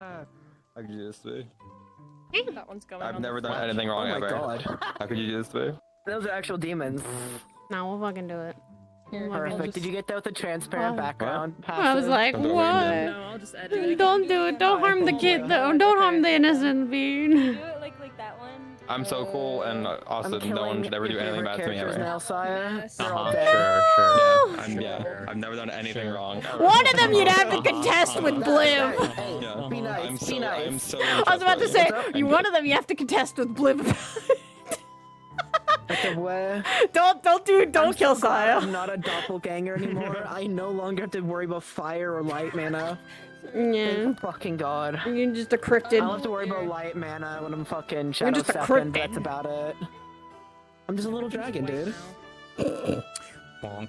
How could you do this to me? That one's going. I've never done anything wrong ever. Oh my god. How could you do this to me? Those are actual demons. No, we'll fucking do it. Perfect. Did you get that with the transparent background? I was like, Don't do it. what? No, I'll just edit it. Don't do it. Don't harm the kid. Don't harm the innocent being. Do it like that one. I'm so cool and awesome. No one should ever do anything bad to me ever. Now, Sire. Yes. They're all Sure, dead. I've never done anything wrong. One of them you'd have to contest with Bliv. Hey, Yeah. be nice. I'm Be so, nice. I'm so I was about to say, trustworthy. one of them you have to contest with Bliv. What the way? Don't kill I'm Saya. not a doppelganger anymore. I no longer have to worry about fire or light mana. Yeah. Thank fucking god. You're just a I cryptid. don't have to worry about light mana when I'm fucking Shadow just a Stepping, cryptid. that's about it. I'm just a little dragon, dude. Bonk.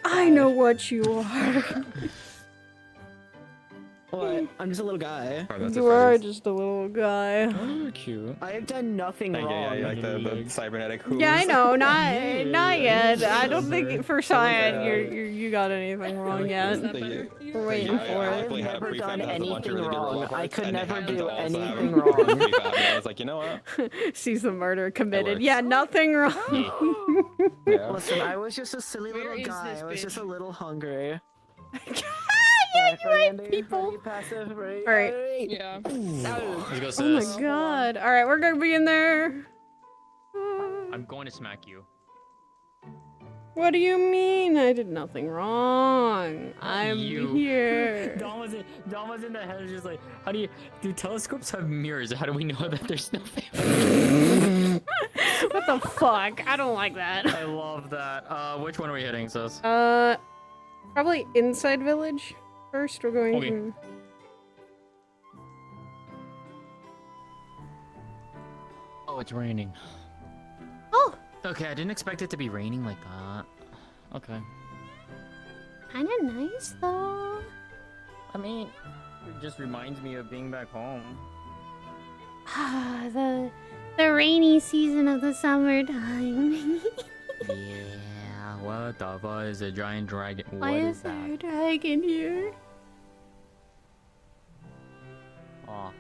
I know what you are. What? I'm just a little guy. Oh, that's You a are phrase. just a little guy. Oh, cute. I have done nothing Thank you, wrong. yeah, you like the cybernetic hooves. Yeah, I know. Not yet. I don't think for Cyan Yeah. you got anything wrong yet. Thank you. We're waiting I for it. luckily had a I've never prefab done that has a bunch of anything really good wrong. roll I cards, could and it never happened do to also have a anything really good wrong. prefab, and I was like, you know what? Sees the murder committed. works. Yeah, nothing wrong. Yeah. Listen, I was just a silly Where little is guy. this I was just bitch? a little hungry. Yeah, you're right, people. Passive, right? All right. Yeah. Let's go, sis. Oh my god. All right, we're gonna be in there. I'm going to smack you. What do you mean? I did nothing wrong. I'm You. here. Don was in the head, just like, how do telescopes have mirrors? How do we know that there's no family? What the fuck? I don't like that. I love that. Which one are we hitting, sis? Probably inside village. First, we're going. Okay. Oh, it's raining. Oh, Okay, I didn't expect it to be raining like that. Okay. kind of nice though. I mean, it just reminds me of being back home. Ah, the rainy season of the summertime. Yeah, what the fuck is a giant dragon? Why What is there a dragon here? Oh,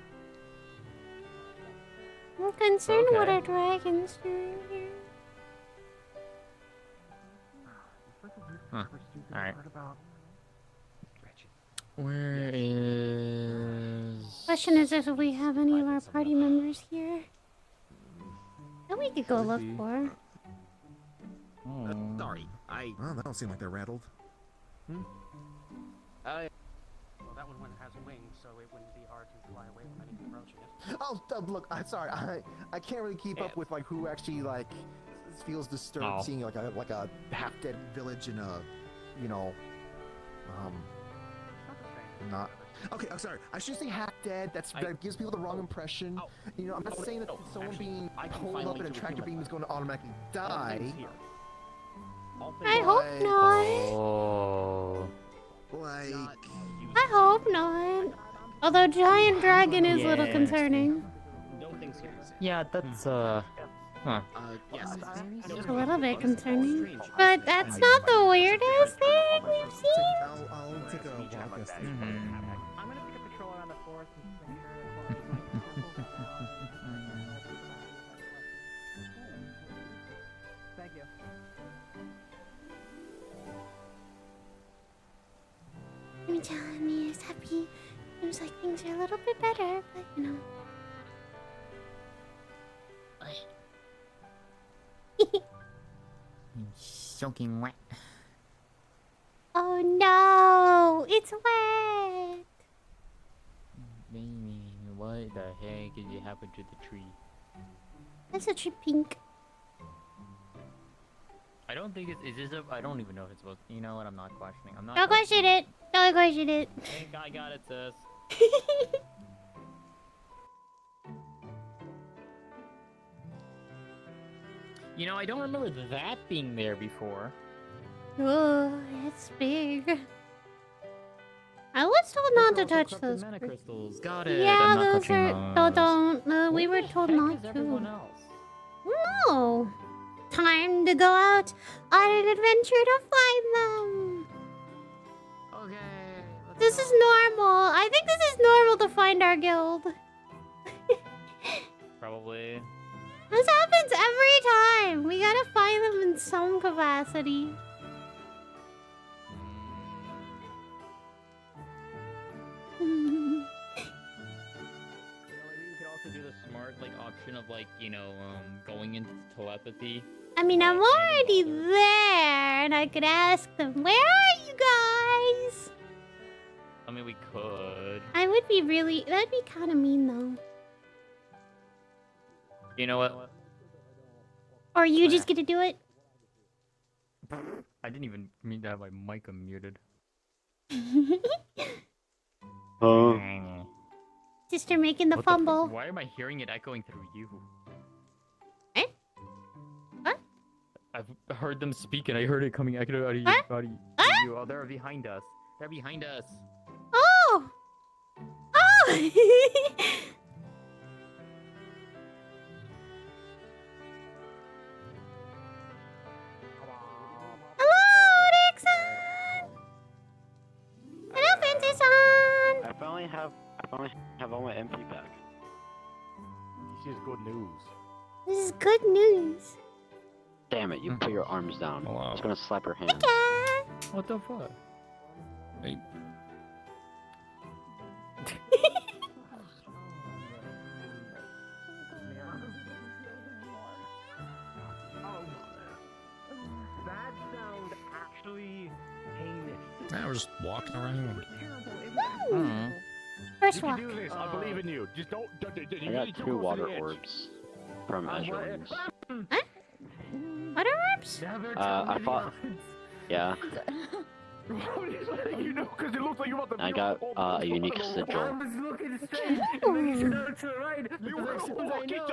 I'm concerned what Okay. a dragon's doing here. huh. Alright. Where is... Question is if we have any of our party members here. That we could go look for. Oh. Sorry, Well, they don't seem like they're rattled. well, that one has wings, so it wouldn't be hard to fly away from anything approaching it. Oh, look, I'm sorry. I can't really keep up with like who actually like feels disturbed Oh. seeing like a half dead village in a, you know, not. Okay, I'm sorry. I should say half dead. That gives people the wrong impression. Oh. You know, I'm not saying that someone Actually, being I can pulled up finally in a do a tractor human beam is going to automatically die. I hope not. Oh. Like, I hope not. Although giant dragon is a little Yeah. concerning. Nothing serious. Yeah, that's, Huh. Yes. It's a little bit concerning. But that's not the weirdest thing we've seen. I'll take a walk. As Mhm. I'm gonna pick a patrol around the forest and just make sure Thank you. Every time he is happy, seems like things are a little bit better, but you know. Soaking wet. Oh no! It's wet! What the heck did happen to the tree? That's such a pink. I don't think it's. Is this a? I don't even know if it's supposed. You know what? I'm not questioning. I'm not. Don't question it! Don't question it! I got it, sis. You know, I don't remember that being there before. Oh, it's big. I was told not to touch those. Mana crystals. Got it. Yeah, I'm not those touching are. those. Don't. We Where were the told heck not is everyone to. else? No. Time to go out on an adventure to find them. Okay, let's This is normal. I think this is normal to find our guild. Probably. This happens every time. We gotta find them in some capacity. You could also do the smart option of going into telepathy. I mean, I'm already there, and I could ask them, where are you guys? I mean, we could. I would be really... That'd be kind of mean, though. You know what? Or you just get to do it? I didn't even mean to have my mic unmuted. Sister making the fumble. Why am I hearing it echoing through you? Eh? What? I've heard them speak and I heard it coming echoing out of you. Huh? Out of you. Huh? Oh, they're behind us. They're behind us. Oh! Oh! Hello, Dixon! Hello, Fancy-san! I finally have all my MP back. This is good news. This is good news. Damn it, you put your arms down. Hello. I was gonna slap her hand. Okay. What the fuck? Hey. That sound actually heinous. I was just walking around. Woo! First You can walk. do this. I believe in you. Just don't. I got 2 water orbs from Azure Wings. Water orbs? I fought. Yeah, You know, because it looks like you're about to. I got a unique I sigil. was looking straight and making sure to look to the right. You were As soon as I walking know.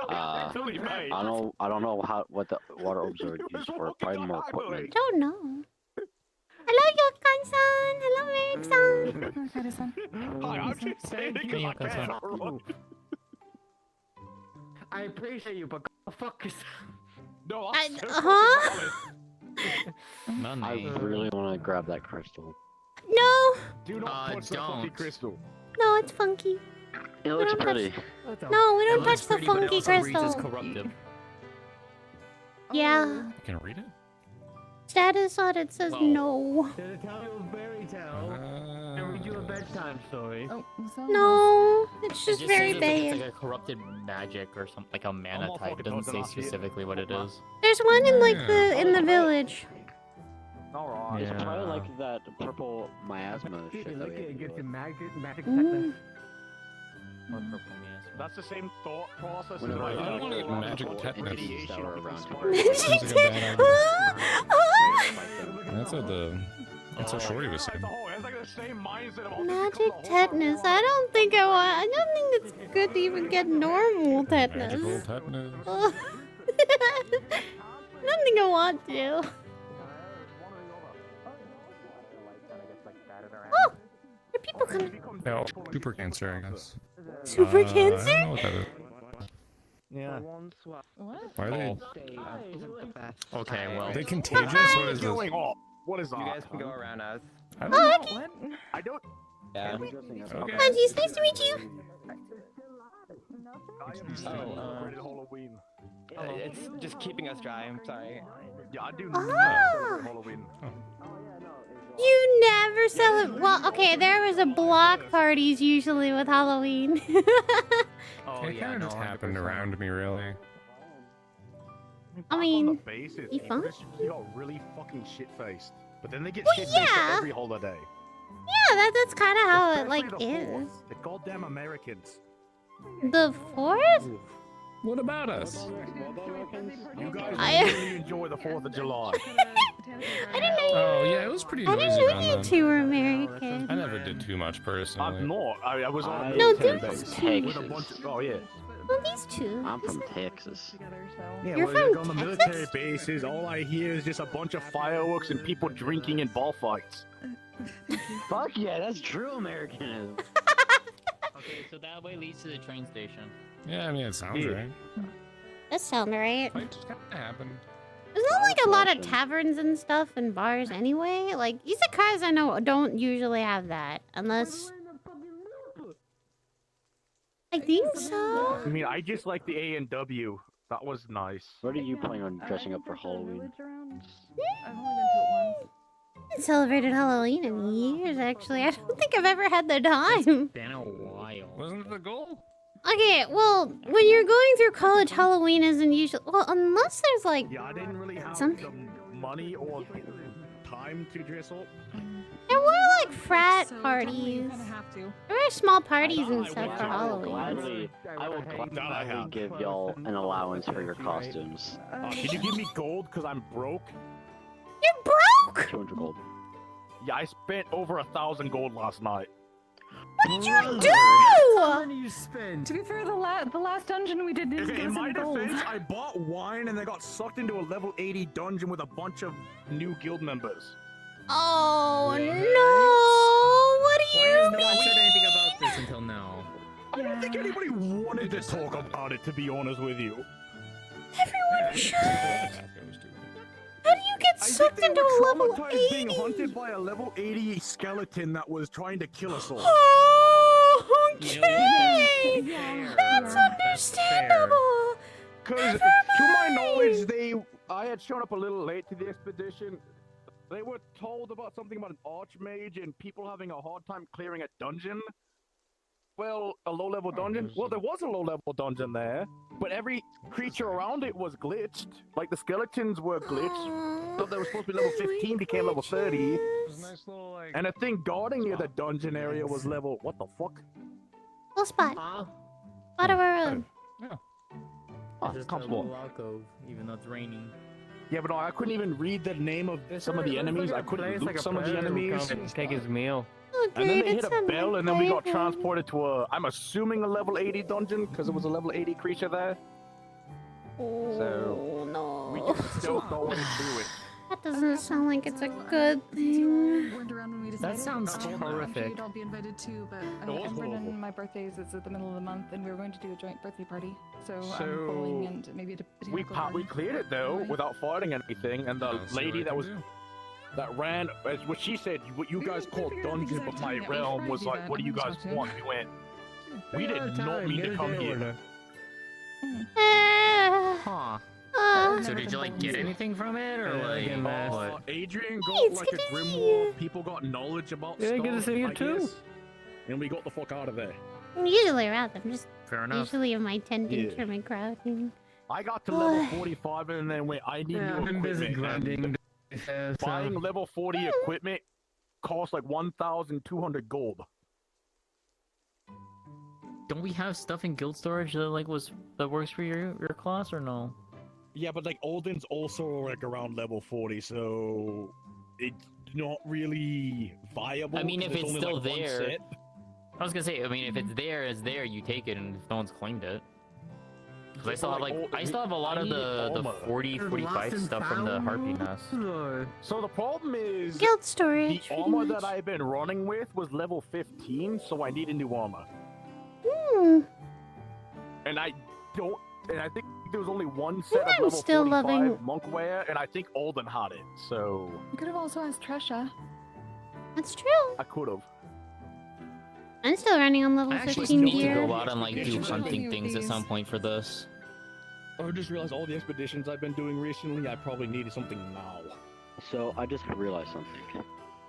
directly, mate. I don't know what the water orbs are used for. Probably more equipment. Don't know. Hello, Yokan-san. Hello, Merrick-san. Hi, I'm just saying because I can. alright? I appreciate you, but go fuck yourself. No, I- I'm huh? I really want to grab that crystal. No, Do not touch the fucking don't. crystal. no, it's funky. It looks don't touch- pretty. No, we It don't looks touch the pretty, but it funky also reads as crystal. corruptive. Yeah. You can read it? Status on it says Well. no. Did it tell you a fairy tale? And read you a bedtime story? No, it's It just just very says it's vague. like a corrupted magic or something, like a mana all type. It fucking doesn't say talking about it. specifically what it is. There's one in like the village. Alright. It's Yeah. probably like that purple miasma shit that Look we at had it, to gets deal your with. magic Mm. tetanus. Or purple miasma. That's the same thought process. Whenever as I don't wanna get get magic tetanus. entities that are around Magic Seems like a bad tetanus. That's what Shorty was saying. It's like the same mindset of all Magic tetanus. I don't think it's good to even get normal Magical tetanus. tetanus. I don't think I want to. Oh, there are people coming. No, super cancer, I guess. Super I don't cancer? know what that is. Yeah. Why are they? Okay, well. Are they contagious? What is this? Going on? What is that? You guys can go around us. I don't Oh, know. okay. I don't. Yeah. Okay. Hi, Jeez, nice to meet you. Halloween. It's just keeping us dry. I'm sorry. Yeah, I do Ah. not celebrate Halloween. You never celebrate. Well, okay, there was a block parties usually with Halloween. Oh, It yeah, kind of no, just happened 100%. around me, really. I mean, Bases, you fun? They got really fucking shit faced. But then they get Well, shit faced yeah. every holiday. Yeah, that's kind of how it Especially like the is. Fourth. The goddamn Americans. The fourth? What about us? You guys I- really enjoy the 4th of July. I didn't know. Oh yeah, it was pretty I noisy didn't know around you then. two were American. I never did too much I'm personally. not. I was on a No, military there's base two. with a bunch of. Oh yeah. Well, these two. I'm from Texas. Yeah, You're well, from on the Texas? military bases, all I hear is just a bunch of fireworks and people drinking in ball fights. Fuck yeah, that's true Americanism. Okay, so that way leads to the train station. Yeah, I mean it sounds Yeah. right. That sounds right. Fight just kind of happened. It's not like like a lot of question. taverns and stuff and bars anyway. Like izakayas, I know don't usually have that unless. I think so. I mean, I just like the A&W. That was nice. What are you planning on dressing up for Halloween? I've only been to it once. I haven't celebrated Halloween in years, actually. I don't think I've ever had the time. Been a while. Wasn't it the goal? Okay, well, when you're going through college, Halloween isn't usually... Well, unless there's, like... Yeah, I didn't really have Something? the money or time to dress up. There were, like, frat parties. You kind of have to. There were small parties and I stuff will for Halloween. I will gladly give y'all an allowance for your costumes. Can you give me gold? Because I'm broke. You're broke! 200 gold. Yeah, I spent over 1,000 gold last night. What did you do? How many you spend? To be fair, the last dungeon we did didn't Okay, get in us my any gold. defense, I bought wine and then got sucked into a level 80 dungeon with a bunch of new guild members. Oh, no! What do Why you has no mean? one said anything about this until now? I don't think anybody wanted to talk about it, to be honest with you. Everyone should. How do you get sucked into a level 80? Being hunted by a level 80 skeleton that was trying to kill us all. Oh, You know what? okay. That's understandable. Because, to my knowledge, I had shown up a little late to the expedition. They were told about something about an archmage and people having a hard time clearing a dungeon. Well, a low-level dungeon? Well, there was a low-level dungeon there, but every creature around it was glitched. Like, the skeletons were glitched. So they were supposed to be level 15, became level 30. It was a nice little, like... And the thing guarding near the dungeon area was level... What the fuck? Full spot. Spot of our own. Oh, Just a comfortable. little alcove, even though it's raining. Yeah, but no, I couldn't even read the name of some of the enemies. I couldn't loot some of the enemies. Take his meal. Oh, And then great, they hit it's a bell, and then we got playable. transported to a, I'm assuming a level 80 dungeon, because there was a level 80 creature there. Oh, We no. just don't know what to do with. That doesn't sound like it's a good thing. Weren't around when we That decided. sounds I'm sure horrific. you'd all be invited too, but was Ember horrible. and my birthdays is at the middle of the month, and we were going to do a joint birthday party. So, So, bowling and maybe a We cleared it though Right. without fighting anything, and the lady that was that ran, as what she said, what you guys called dungeon, but my realm was like, what do you guys want? We went. We did not mean to come here. Huh. Uh, So did you like get anything from it, or like what? Adrian Hey, got it's like good a to see grimoire. you. People got knowledge about Yeah, stuff. good to see you I too. guess, and we got the fuck out of there. I'm usually around. I'm just Fair enough. usually in my tent Yeah. instrument crowd. I got to level 45 and then went, I need Yeah, new I'm busy equipment. grinding. Buying level 40 equipment cost like 1,200 gold. Don't we have stuff in guild storage that like that works for your class or no? Yeah, but like Alden's also like around level 40, so it's not really viable. I mean, if 'cause it's only, still like, one there. set. I was gonna say, I mean, if it's there, you take it, and if no one's claimed it. 'Cause I Yeah, still but, have like, like, I still have a lot I of need the armor. 40, 45 stuff from the Harpy Nest. So the problem is Guild the storage. pretty armor much. that I've been running with was level 15, so I need a new armor. Hmm. And I think there was only one set of I'm level still 45 loving- monkwear, and I think Alden had it, so You could have also asked Tresha. That's true. I could have. I'm still running on level I actually 15 need to gear. go out and like do Yeah. hunting things at some point for this. I just realized all the expeditions I've been doing recently, I probably needed something now. So I just realized something.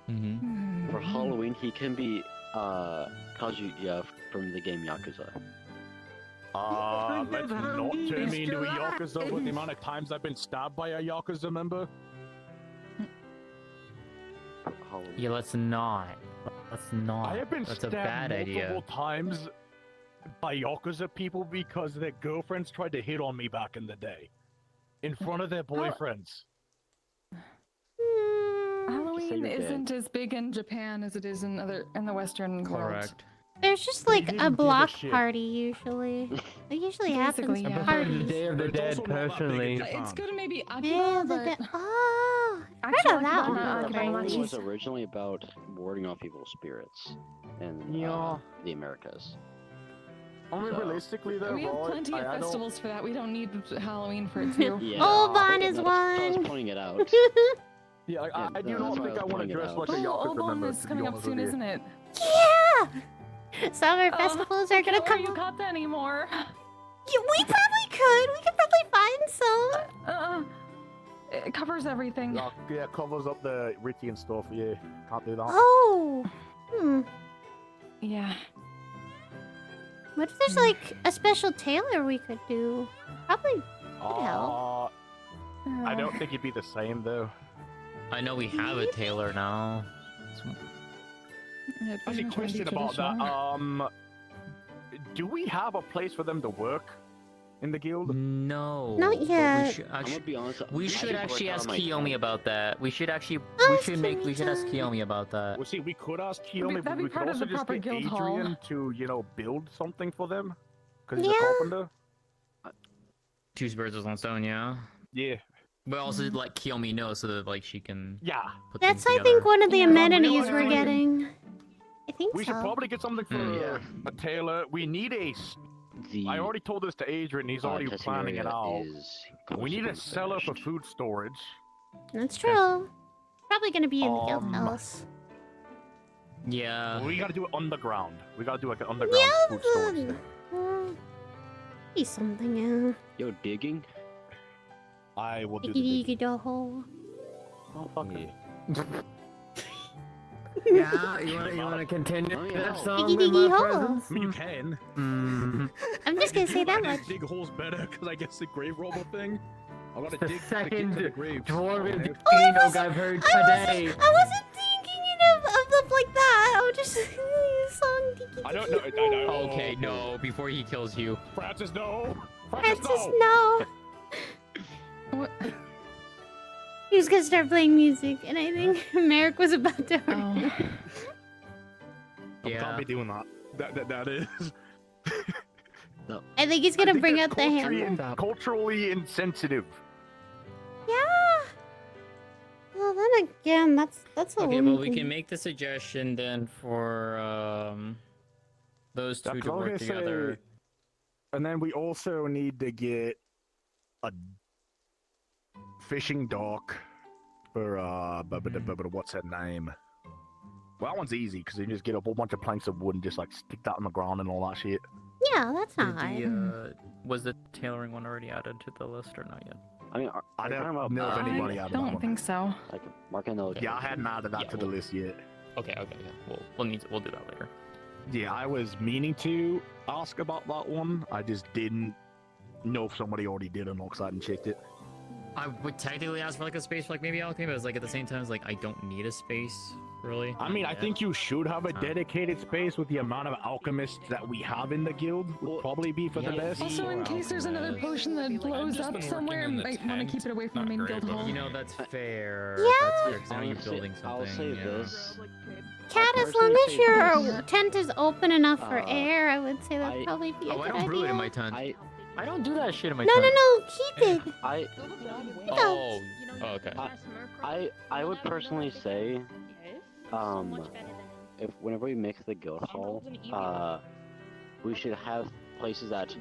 Mm-hmm. For Halloween, he can be Kazuya from the game Yakuza. Let's not turn me into a Yakuza with the amount of times I've been stabbed by a Yakuza member. For Halloween. Yeah, let's not. Let's not. I have been That's a stabbed bad multiple idea. times by Yakuza people because their girlfriends tried to hit on me back in the day. In front of their boyfriends. Halloween you're dead. isn't as big in Japan as it is in the Western world. Correct. There's just They like didn't a give a block shit. party usually. It usually happens Basically, at yeah. parties. Day of the But it's Dead, also not that big in personally. Japan. It's good to maybe Day Akiba, of the but Dead. Oh, I've Actually, heard of that Akiba, one. not That's Akiba, very much. nice. Halloween was originally about warding off evil spirits in Yeah. the Americas. Only So- realistically though, We have right, plenty of I don't- festivals for that. We don't need Halloween for it too. Yeah. Oban is So I was one. pointing it out. Yeah, like, Yeah, I do no, not that's why think I I was want to pointing it dress out. like a Oh, Yakuza member. Obon is to be coming up honest soon, with you. isn't it? Yeah. Summer festivals are gonna Can't come. wear yukata anymore. Yeah, we probably could. We could probably find some. It covers everything. Yeah, covers up the Ricky and stuff. Yeah, can't do that. Oh. Yeah. What if there's like a special tailor we could do? Probably could help. I don't think it'd be the same though. I know we have a tailor now. Yeah, Actually, traditional. question about that. Do we have a place for them to work in the guild? No. Not but yet. We should I'm actually, gonna be honest. we I should work actually out ask on my Kiyomi phone. about that. We should actually, Ask we should ask Kiyomi. Kiyomi about that. Well, see, we could ask That'd be- Kiyomi, but that'd be we could part of also the just proper get guild hall. Adrian to, build something for them. Because he's Yeah. a carpenter. Two birds with one stone, yeah. Yeah. But also let Kiyomi know so that like she can Yeah. put That's, things I think, together. one of the Yeah, amenities we're realizing- getting. I think We so. should probably get something for Yeah. a tailor. We need a... The I already told this to Adrian, he's already testing planning it area out. is We need a close to cellar for finished. food storage. That's true. Probably gonna be in the guild Um, house. Yeah. We gotta do it underground. We gotta do like an underground Yeah, food storage thing. Be something, yeah. Yo, digging? I will do the Diggy digging. diggy do hole. Oh, fuck it. Yeah, you wanna continue Oh, yeah. that song Diggy in diggy my hole. presence? I mean, you can. I'm just gonna say that much. Dig holes better, because I guess the grave robber thing. I gotta The dig second to the grave. dwarven I dog wasn't- I've heard I today. wasn't thinking of like that. I was just song diggy I don't know. I know. Okay, no, before he kills you. Francis, no. Francis, no. What? He was gonna start playing music, and I think Merrick was about to hurt Oh. him. I Yeah. can't be doing that. That is. I think he's gonna I think bring that's out the hammer. culturally insensitive. Yeah. Well, then again, that's a Okay, one well we thing. can make the suggestion then for those two That's to all I'm work gonna say. together. And then we also need to get a fishing dock for what's her name? Well, that one's easy because you just get a whole bunch of planks of wood and just like stick that on the ground and all that shit. Yeah, that's not Did hard. was the tailoring one already added to the list or not yet? I mean, I are you talking don't about know if anybody I added that don't one. think so. like marking the Yeah, I hadn't added that Yeah, to the well- list yet. Okay, yeah. We'll do that later. Yeah, I was meaning to ask about that one. I just didn't know if somebody already did or not because I hadn't checked it. I would technically ask for like a space for like maybe alchemy, but it's like at the same time it's like I don't need a space really. I mean, I yet. think you should have a dedicated space with the amount of alchemists that we have in the guild. Would probably be for the yeah, best. Also, in case there's another potion that blows up somewhere, might want to keep it away from the main guild hall. You know that's fair. Yeah. That's fair 'cause now you're Honestly, building something. I'll say yeah. this. Cat, as personally long as say your this. tent is open enough for Uh, air, I would say that'd I- probably be a Oh, good I don't idea. brew it in my tent. I don't do that shit in my No, tent. no, keep it. Oh, okay. I would personally say, if whenever we mix the guild hall, we should have places that,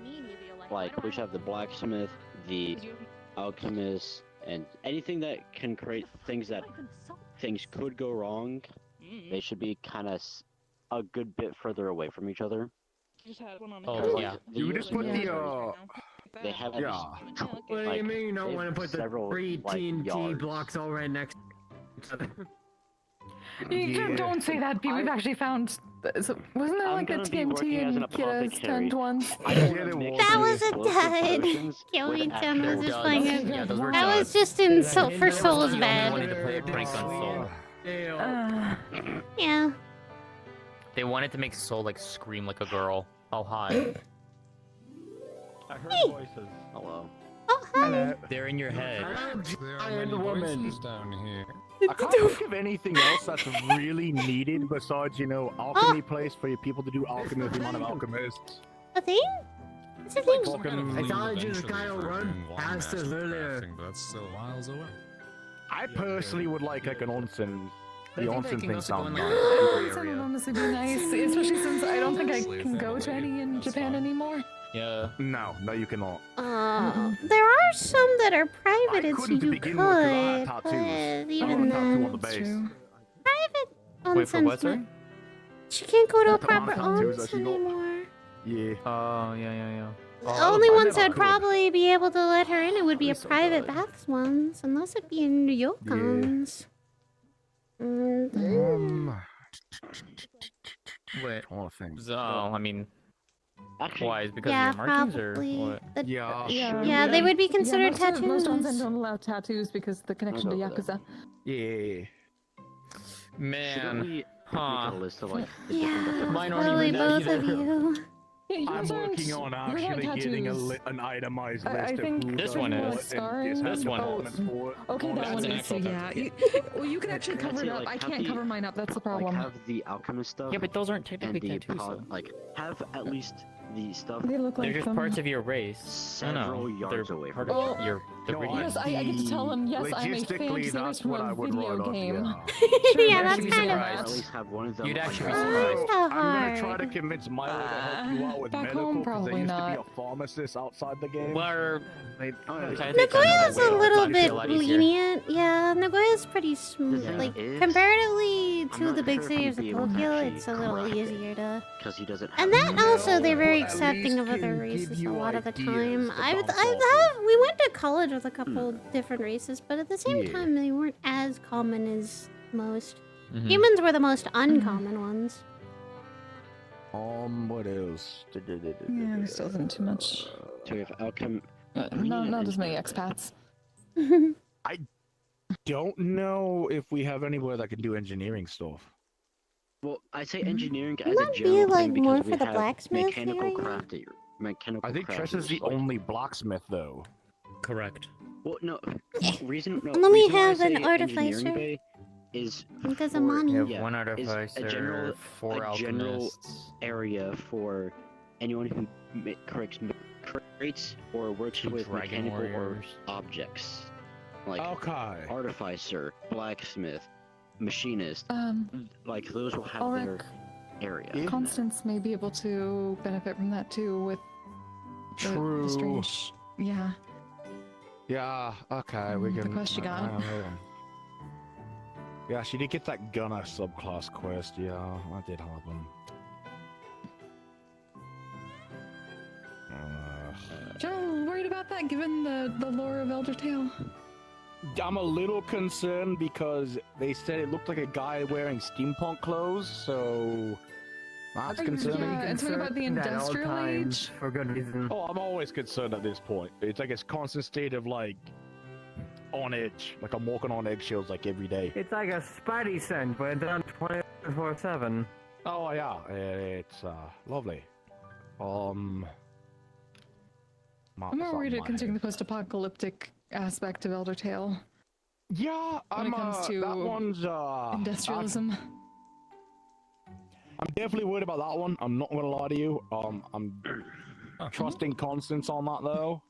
like, we should have the blacksmith, the alchemist, and anything that can create things that things could go wrong. They should be kind of a good bit further away from each other. Oh, Like, yeah. the You just put usual the ones, they have yeah. What do you mean you don't they want to have put the several, three like, TNT yards. blocks all right next to each other? Yeah. Don't say that, Pete. We've actually found. Wasn't there I'm like a gonna be TNT working as in an Kira's apothecary. tent once? I don't Yeah, wanna there mix was. That any was a explosive dud. potions Joey with John was actual just duds. playing drugs. it. Yeah, those were That was duds. just in Dude, I for didn't Soul's I bad. wanted to play a prank on Soul. Yeah. They wanted to make Soul like scream like a girl. Oh hi. I heard voices. Hello. Oh, hi. They're in your head. Giant woman. down here. I can't think of anything else that's really needed besides, alchemy place for your people to do alchemy with the amount of alchemists. A thing? It's a thing. I thought you just kind of run past us earlier. But that's still miles away. I personally would like an onsen The onsen thing sounds nice. That would honestly be nice, especially since I don't think I can go to any in Japan anymore. Yeah. No, you cannot. There are some that are private, so you could, tattoos. but even then, On the base. private Wait, for what, onsens. sorry? She can't go to a Put on proper tattoos that onsen she got. anymore. Yeah. Oh, yeah. The only ones never that'd could. probably be able to let her in it would be a so private good. baths ones, and those would be in ryokans. Wait. All things. So, I mean, Actually, why? Is it because Yeah, of your markings probably. or what? The- Yeah. Yeah, they would be considered most tattoos. onsen don't allow tattoos because the connection to I'll go Yakuza. Yeah. shouldn't Man. we Huh. make a list of like the Yeah, different Mine aren't probably even both that of either. you. Yeah, yours I'm aren't- working on yours aren't actually getting tattoos. an itemized I list think of who This does one what is. and Scarring? has This one departments is. for it. Okay, that That's one an is, actual yeah. tattoo. Well, you can actually I'd cover say, it up. like, I have can't the- cover mine up, that's the like problem. have the alchemist stuff. Yeah, but those aren't and technically the tattoos, though. like have at least the stuff They look They're like just them. parts of your race. I several know. yards They're away part from of Oh, your the No, region. Yes, I get to tell him, yes, I'm a Logistically, fantasy that's race from what a I would video write up, game. yeah. Sure, Yeah, you'd that's actually be kind of- At surprised. least have one of them. You'd on actually be your- surprised. So I'm gonna try hard. to convince Milo to help you out with Back medical home, because there probably used to not. be a pharmacist outside the game. Well, Nagoya's a little bit lenient. Yeah, Nagoya's pretty smooth. thing Like, is, comparatively I'm to not the big sure if city he'd of be able to Tokyo, actually it's a little correct it. easier to. Because he doesn't have And that the also, they're very at accepting least of other can races give a you lot of the ideas time. to I've bounce off of. we went to college with a couple different races, but at the same Yeah. time, they weren't as common as most. Mhm. Humans were the most uncommon ones. What else? Yeah, there still isn't too much. So we have alchem. Not as many expats. Don't know if we have anywhere that can do engineering stuff. Well, I say engineering as a Wouldn't be, general like, thing because more we for the have blacksmith mechanical area? crafting. Mechanical. I think Tress is the crafters, like- only blacksmith though. Correct. Well, no. Reason. No. And then we reason why I have an say artificer. engineering bay is Because of for- money. You have yeah, one is artificer, a general, 4 a general alchemists. area for anyone who creates or works 2 with dragon mechanical warriors. or objects, like Okay. artificer, blacksmith, machinist. Like those will have Ulrich, their area. Constance may be able to benefit from that too with True. the strange. Yeah. Yeah. Okay. We The can. quest you got. Yeah, she did get that gunner subclass quest. Yeah, that did happen. You're a little worried about that given the lore of Elder Tale? I'm a little concerned because they said it looked like a guy wearing steampunk clothes, so that's concerning. Yeah, and something about the Concerned at all industrial times, age. for good reason. Oh, I'm always concerned at this point. It's like a constant state of like on edge, like I'm walking on eggshells like every day. It's like a Spidey sense, but it's on 24/7. Oh yeah, it's lovely. I'm more worried considering the post-apocalyptic aspect of Elder Tale. Yeah, When it comes to that one's industrialism. I'm definitely worried about that one. I'm not gonna lie to you. I'm trusting Constance on that though.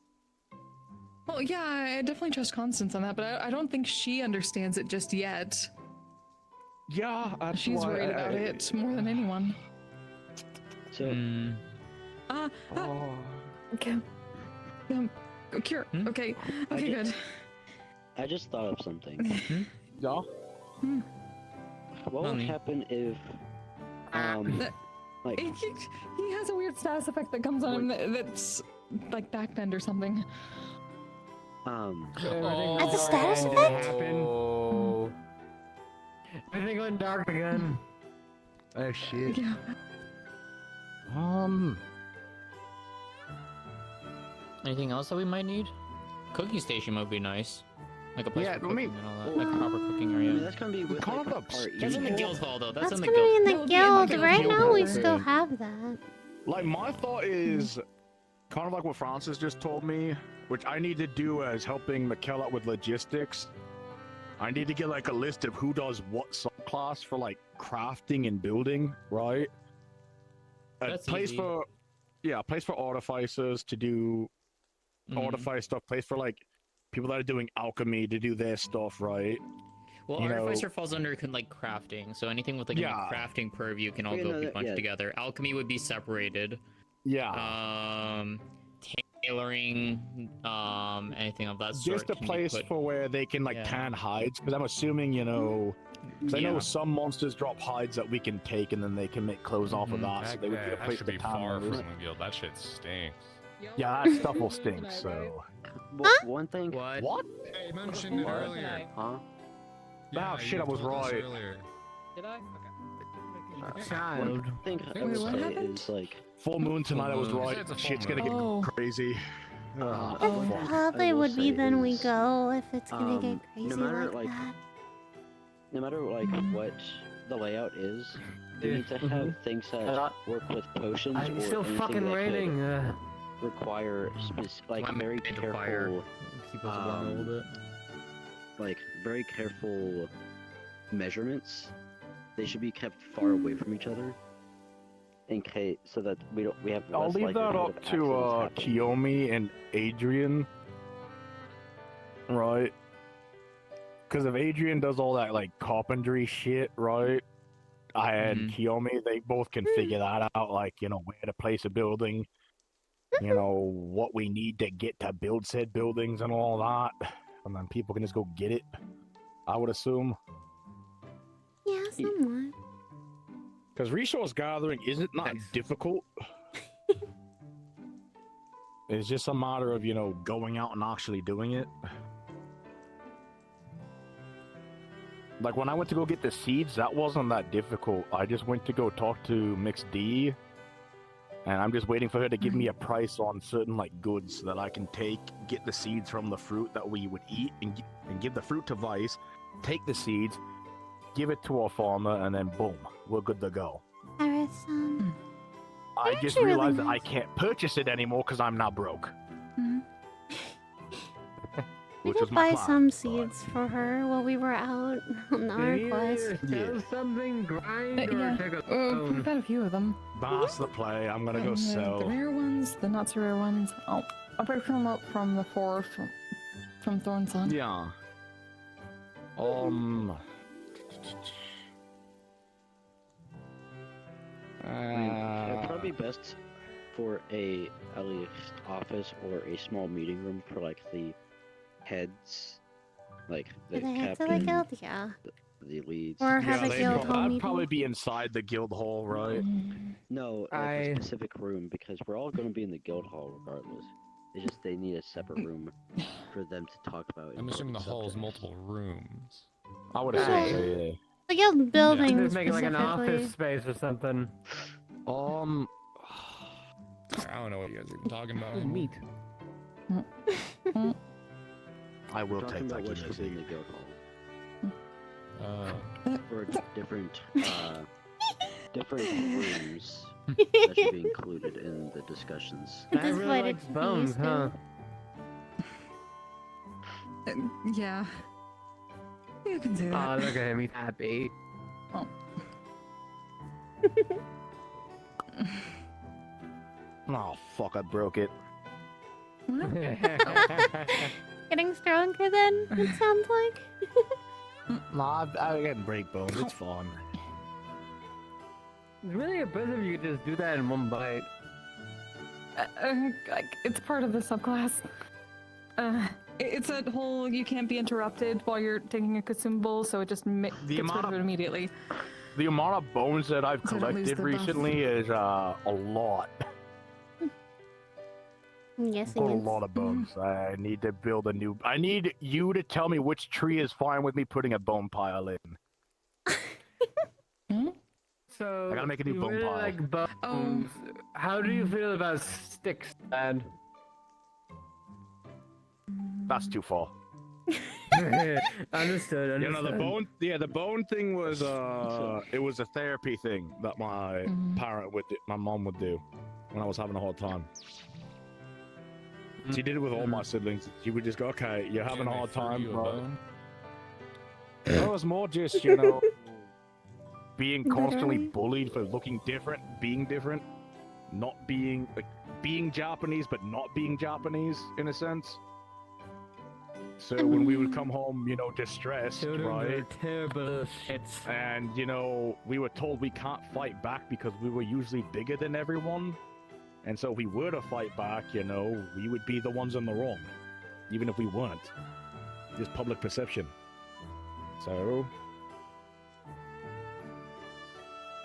Well, yeah, I definitely trust Constance on that, but I don't think she understands it just yet. Yeah, that's She's why worried about it more than anyone. So, Okay. Cure. Okay. Okay, good. I just thought of something. Yeah. What would happen if, like, He has a weird status effect that comes on him that's like backbend or something. That's a status effect? Oh. Everything went dark again. Oh shit. Yeah. Anything else that we might need? Cooking station would be nice. Like a place Yeah, for let me- cooking and all that. Like a proper cooking I mean, area. that's gonna be with Kind like, of part That's in the E. guild hall though. That's That's in the gonna be guild. in That the would be in the guild. guild. Right now, we Guild. still have that. Like my thought is kind of like what Francis just told me, which I need to do as helping Mikkel out with logistics. I need to get like a list of who does what subclass for like crafting and building, right? A That's place easy. for a place for artificers to do Mhm. artifice stuff, place for like people that are doing alchemy to do their stuff, right? Well, you know, artificer falls under like crafting, so anything with like a Yeah. crafting purview can all Yeah, go no, be that- bunched yeah. together. Alchemy would be separated. yeah. Tailoring, anything of that sort. Just a can be place put- for where they can like Yeah. tan hides, because I'm assuming, you know, because I know Yeah. some monsters drop hides that we can take and then they can make clothes off of that, so they would get a that place should to be tan far from those. the guild. That shit stinks. Yeah, that stuff will stink. So Well, one thing. What? what? Hey, mentioned it earlier. Huh? Ah, shit, I was told us right. earlier. Did I? Okay. Child. One thing I Wait, would what say happened? is like. Full moon tonight, I was moon. right. It's a full Shit's gonna moon. get Oh. crazy. One It thing I probably will would be say then we is, go if it's gonna get no crazy matter, like like, that. No matter like what the layout is, we need to have things that work with potions or It's still anything fucking that raining. could require like I'm very made of fire. careful, Keep us warm a little bit. like very careful measurements. They should be kept far away from each other, in case so that we have. I'll less leave that likelihood up of to accidents happening. Kiyomi and Adrian, right? Because if Adrian does all that like carpentry shit, right, and Kiyomi, they both can figure that out, like, you know, where to place a building, you know, what we need to get to build said buildings and all that, and then people can just go get it, I would assume. Yeah, somewhat. Because resource gathering isn't that difficult. It's just a matter of, you know, going out and actually doing it. Like when I went to go get the seeds, that wasn't that difficult. I just went to go talk to Mix D, and I'm just waiting for her to give me a price on certain like goods that I can take, get the seeds from the fruit that we would eat, and give the fruit to Vice, take the seeds, give it to our farmer, and then boom, we're good to go. Harrison. I just actually really realized that I nice. can't purchase it anymore because I'm not broke. We Which could was my buy plan. some seeds for her while we were out on our quest. Sell something, grind, or Yeah. take a We've loan. got a few of them. That's the play. I'm gonna go And the sell. rare ones, the not so rare ones. I'll break them up from the four from Thornsun. Yeah. I mean, it'd probably be best for at least office or a small meeting room for like the heads, like the For the heads of captain, the guild, yeah. the leads. Or have a they'd guild prob- hall I'd meeting. probably be inside the guild hall, right? No, like a specific room because we're all going to be in the guild hall regardless. It's just they need a separate room for them to talk about. I'm assuming the important hall is subjects. multiple rooms. I would assume assume so, yeah. The guild building Just make it like an specifically. office space or something. I don't know what you guys are even talking about. This is meat. I will Talking take about that. what Give should me be a in seat. the guild hall. Or different rooms that should be included in the discussions. I Just really what like it should be bones, used to. huh? Yeah. You can do Oh, that. look at him, he's happy. Oh. Oh fuck! I broke it. Getting stronger then, it sounds like. Nah, I can break bones. It's fun. It's really impressive you could just do that in one bite. Like, it's part of the subclass. It's a whole you can't be interrupted while you're taking a consumable, so it just gets rid amount of of- it immediately. The amount of bones that I've So don't lose collected the buff. recently is a lot. I'm guessing Got a it's... lot of bones. I need to build a new. I need you to tell me which tree is fine with me putting a bone pile in. So I gotta make a new you bone really pile. like bones. How do you feel about sticks, Dad? That's too far. Understood. You know the bone. Yeah, the bone thing was it was a therapy thing that my my mom would do when I was having a hard time. She did it with all my siblings. She would just go, "Okay, you're having a hard time, bro." It was more just, you know, being constantly Literally. bullied for looking different, being different, not being like being Japanese but not being Japanese in a sense. So when we would come home, you know, distressed, Children are right? terrible shits. And, you know, we were told we can't fight back because we were usually bigger than everyone. And so if we were to fight back, you know, we would be the ones in the wrong. Even if we weren't. Just public perception. So,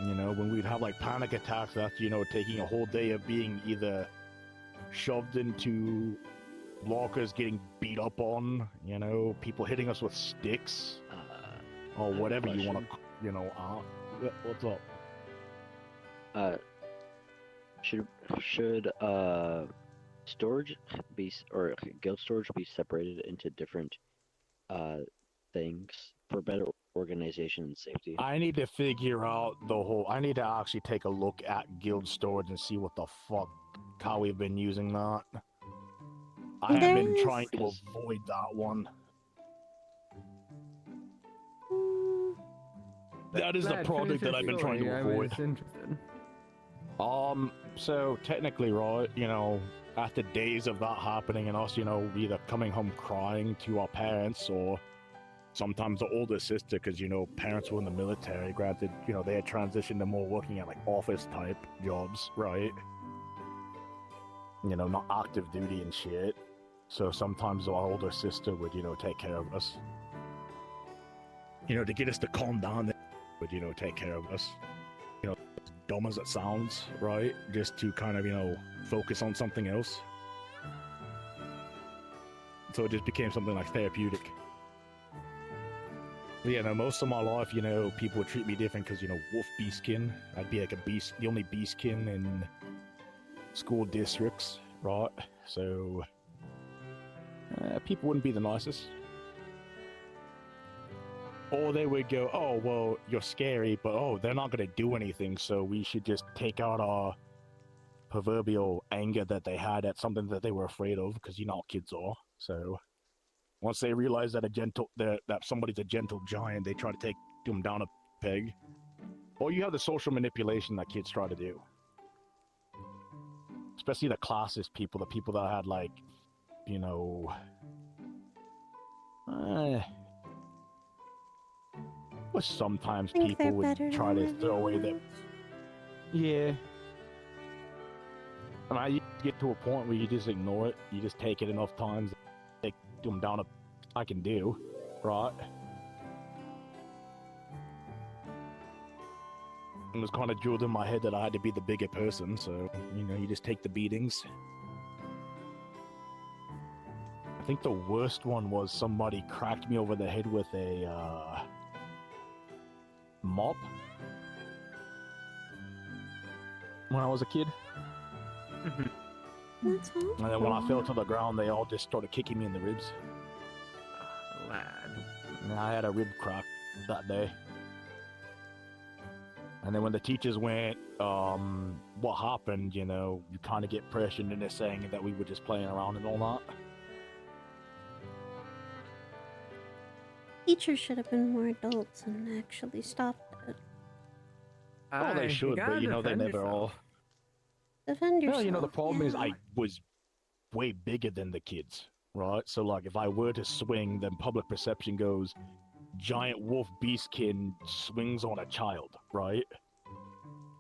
you know, when we'd have like panic attacks after, you know, taking a whole day of being either shoved into lockers, getting beat up on, you know, people hitting us with sticks, or whatever you want to, you know, what's up? Should storage be or guild storage be separated into different things for better organization and safety? I need to figure out the whole. I need to actually take a look at guild storage and see what the fuck, how we've been using that. I have been trying to avoid that one. That is the project that I've been trying to avoid. So technically, right, you know, after days of that happening and us, you know, either coming home crying to our parents or sometimes the older sister, because, you know, parents were in the military, granted, you know, they had transitioned to more working at, like, office-type jobs, right? You know, not active duty and shit. So sometimes our older sister would, you know, take care of us. You know, to get us to calm down, they would, you know, take care of us. You know, as dumb as it sounds, right? Just to kind of, you know, focus on something else. So it just became something like therapeutic. Yeah, no, most of my life, you know, people would treat me different because, you know, wolf beastkin. I'd be like a beast, the only beastkin in school districts, right? So, people wouldn't be the nicest. Or they would go, oh, well, you're scary, but oh, they're not going to do anything, so we should just take out our proverbial anger that they had at something that they were afraid of, because you know how kids are, so... Once they realize that that somebody's a gentle giant, they try to take them down a peg. Or you have the social manipulation that kids try to do. Especially the classist people, the people that had, like, you know... Well, sometimes people would try to throw away their... Yeah. I mean, you get to a point where you just ignore it. You just take it enough times. Take them down a... I can do, right? It was kind of drilled in my head that I had to be the bigger person, so, you know, you just take the beatings. I think the worst one was somebody cracked me over the head with a, mop. When I was a kid. That's And then when I fell to the ground, they all just started kicking me in the ribs. And I had a rib crack that day. And then when the teachers went, what happened, you know, you kind of get pressured into saying that we were just playing around and all that. Teachers should have been more adults and actually stopped it. Oh, they should, but you know, they never all. Defend yourself. Well, you know, the problem is I was way bigger than the kids, right? So, like, if I were to swing, then public perception goes, giant wolf beastkin swings on a child, right?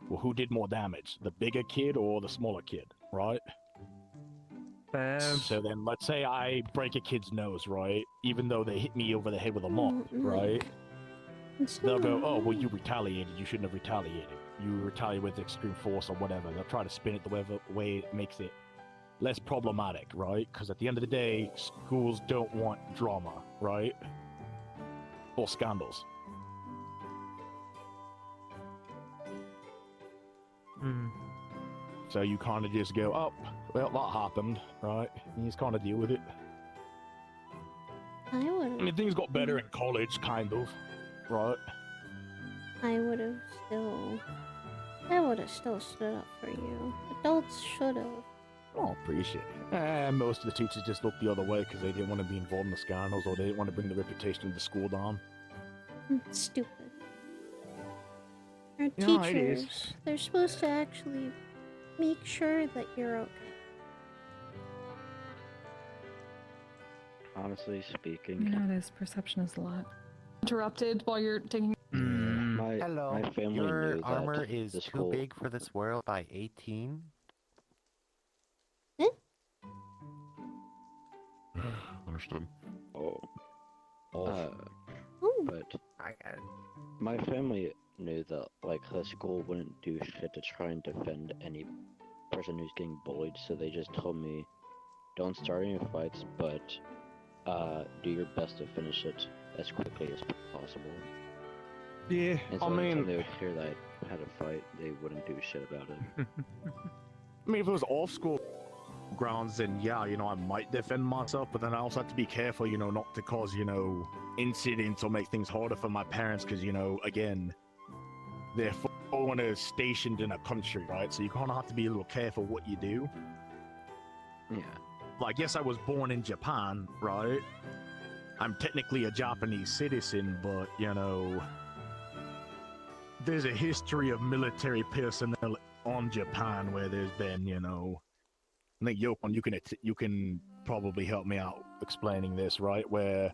Well, who did more damage? The bigger kid or the smaller kid, right? So then, let's say I break a kid's nose, right? Even though they hit me over the head with a mop, right? They'll go, oh, well, you retaliated. You shouldn't have retaliated. You retaliate with extreme force or whatever. They'll try to spin it the way it makes it less problematic, right? Because at the end of the day, schools don't want drama, right? Or scandals. So you kind of just go, oh, well, that happened, right? You just kind of deal with it. I mean, things got better in college, kind of, right? I would have still stood up for you. Adults should have. Oh, appreciate it. Most of the teachers just looked the other way because they didn't want to be involved in the scandals or they didn't want to bring the reputation of the school down. Stupid. Our Yeah, it teachers, is. they're supposed to actually make sure that you're okay. honestly speaking, You know, it is. Perception is a lot. Interrupted while you're taking. my Hello. my family Your knew that armor is the too school. big for this world by 18. Understood. Oh. Oh. But my family knew that like the school wouldn't do shit to try and defend any person who's getting bullied, so they just told me, don't start any fights, but do your best to finish it as quickly as possible. Yeah, And so I anytime mean, they would hear that I had a fight, they wouldn't do shit about it. I mean, if it was off school grounds, then yeah, you know, I might defend myself, but then I also have to be careful, you know, not to cause, you know, incidents or make things harder for my parents, because, you know, again, they're foreigners stationed in a country, right? So you kind of have to be a little careful what you do. Yeah. Like, yes, I was born in Japan, right? I'm technically a Japanese citizen, but, you know, there's a history of military personnel on Japan where there's been, you know, I think Yopon, you can probably help me out explaining this, right? Where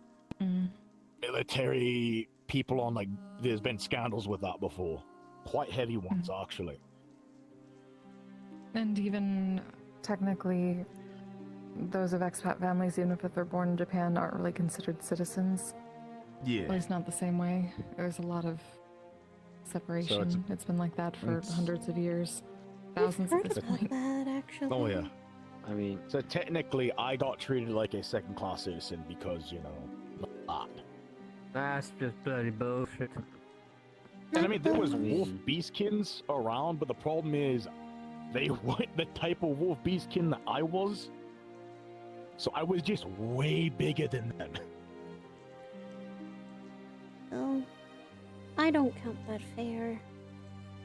military people on, like, there's been scandals with that before, quite heavy ones actually. And even technically, those of expat families, even if they're born in Japan, aren't really considered citizens. Yeah. At least not the same way. There's a lot of separation. It's been like that for hundreds of years. Thousands at this point. That actually. Oh yeah. I mean, so technically, I got treated like a second-class citizen because, you know, that. That's just bloody bullshit. And I mean, there was wolf beastkins around, but the problem is, they weren't the type of wolf beastkin that I was. So I was just way bigger than them. Oh, I don't count that fair.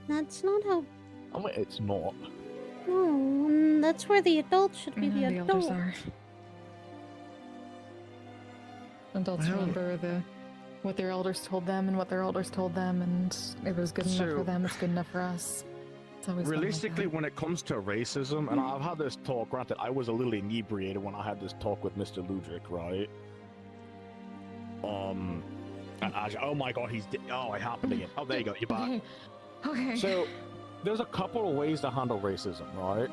That's not how. I mean, it's not. No, that's where the adults should be the elders adults. are. Adults remember what their elders told them and what their elders told them, and if it was good enough for them, it's good enough for us. It's always been like Realistically, when it comes to racism, and I've had this talk, granted, I was a little inebriated when I had this talk with Mr. Ludrick, right? And oh my god, oh, it happened again. Oh, there you go, you're back. Okay. So, there's a couple of ways to handle racism, right?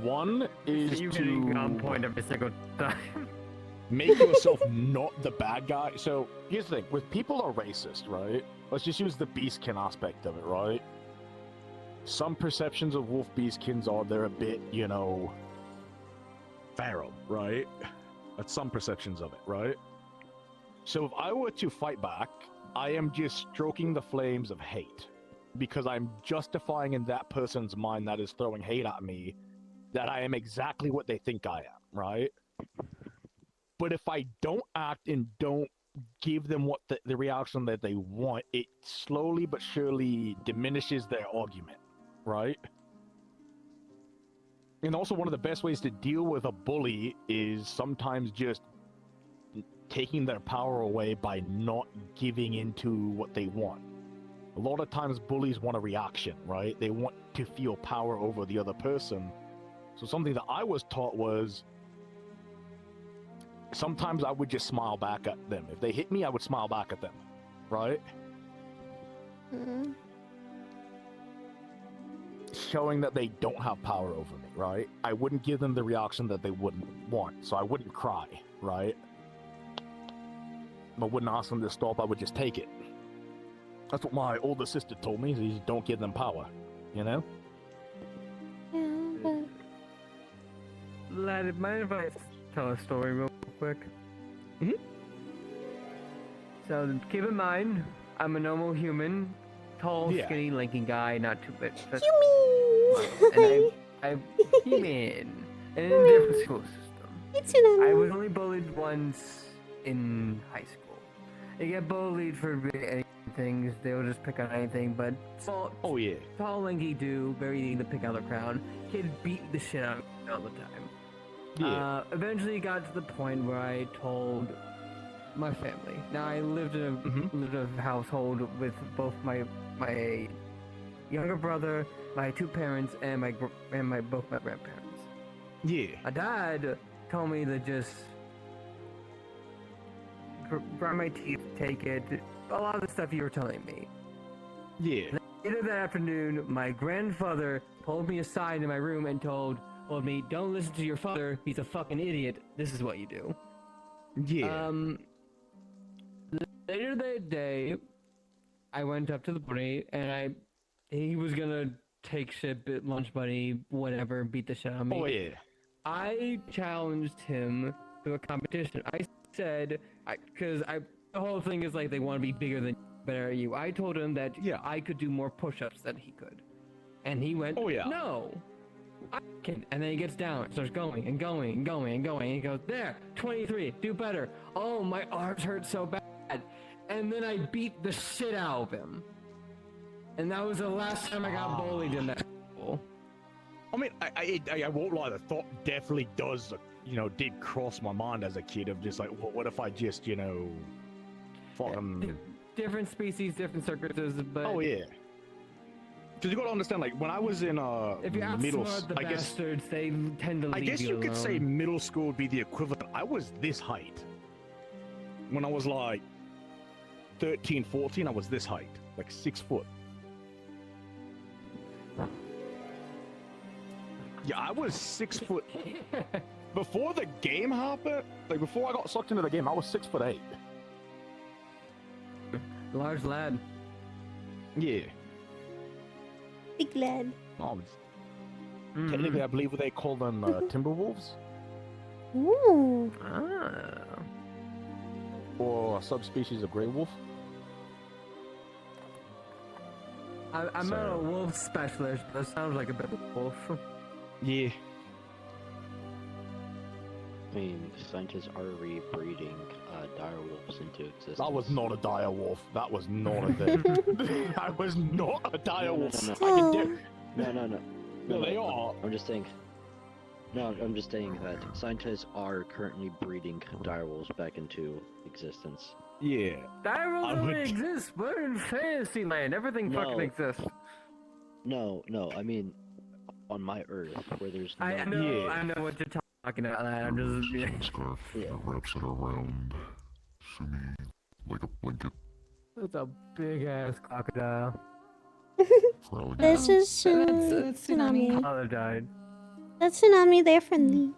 One is you to getting on point every single time. make yourself not the bad guy. So here's the thing: when people are racist, right? Let's just use the beastkin aspect of it, right? Some perceptions of wolf beastkins are they're a bit, you know, feral, right? That's some perceptions of it, right? So if I were to fight back, I am just stroking the flames of hate, because I'm justifying in that person's mind that is throwing hate at me that I am exactly what they think I am, right? But if I don't act and don't give them what the reaction that they want, it slowly but surely diminishes their argument, right? And also, one of the best ways to deal with a bully is sometimes just taking their power away by not giving into what they want. A lot of times bullies want a reaction, right? They want to feel power over the other person. So something that I was taught was sometimes I would just smile back at them. If they hit me, I would smile back at them, right? Showing that they don't have power over me, right? I wouldn't give them the reaction that they wouldn't want, so I wouldn't cry, right? I wouldn't ask them to stop, I would just take it. That's what my older sister told me, is don't give them power, you know? Yeah, but... Lad, mind if I tell a story real quick? So keep in mind, I'm a normal human, tall, skinny, lanky guy, not too big. And I'm human, and in a different school system. It's an I was only bullied once in high school. I get bullied for things, they'll just pick on anything, but tall, lanky dude, very easy to pick out the crowd. Kid beat the shit out of me all the time. Eventually got to the point where I told my family. Now I lived in a household with both my younger brother, my two parents, and both my grandparents. Yeah. My dad told me to just grind my teeth, take it. A lot of the stuff you were telling me. Yeah. Later that afternoon, my grandfather pulled me aside in my room and told me, "Don't listen to your father. He's a fucking idiot. This is what you do." Yeah. Later that day, I went up to the party and he was gonna take shit, lunch money, whatever, beat the shit out of me. Oh yeah. I challenged him to a competition. I said, the whole thing is like they want to be bigger than better at you. I told him that I could do more push-ups than he could, and he went, "Oh yeah, no, I can." And then he gets down, starts going and going and going and going. And he goes, "There, 23, do better." Oh, my arms hurt so bad, and then I beat the shit out of him. And that was the last time I got bullied in that school. I mean, I won't lie. The thought definitely does, did cross my mind as a kid of just like, what if I just, fucking... Different species, different circuses, but... Oh, yeah. Because you gotta understand, like, when I was in, if you outsmart the bastards, they tend to leave you I guess you could alone. say middle school would be the equivalent. I was this height. When I was, like, 13, 14, I was this height. Like, 6 foot. Yeah, I was 6 foot. Before the game happened, like before I got sucked into the game, I was 6'8". Large lad. Yeah. Big lad. Technically, I believe they call them Timberwolves. Ooh. Or a subspecies of Grey Wolf. I'm not a wolf specialist, but that sounds like a bit of a wolf. Yeah. I mean, scientists are rebreeding direwolves into existence. That was not a direwolf. That was not a thing. I was not a direwolf. No, they are. I'm just saying. No, I'm just saying that scientists are currently breeding direwolves back into existence. Yeah. Direwolves only exist. We're in fantasy land. Everything fucking exists. No, I mean, on my Earth, where there's no... I know what you're talking about. I'm just... Scarf that wraps it around Sumi like a blanket. That's a big-ass crocodile. This is That's Tsunami. Father died. That's Tsunami, they're friendly.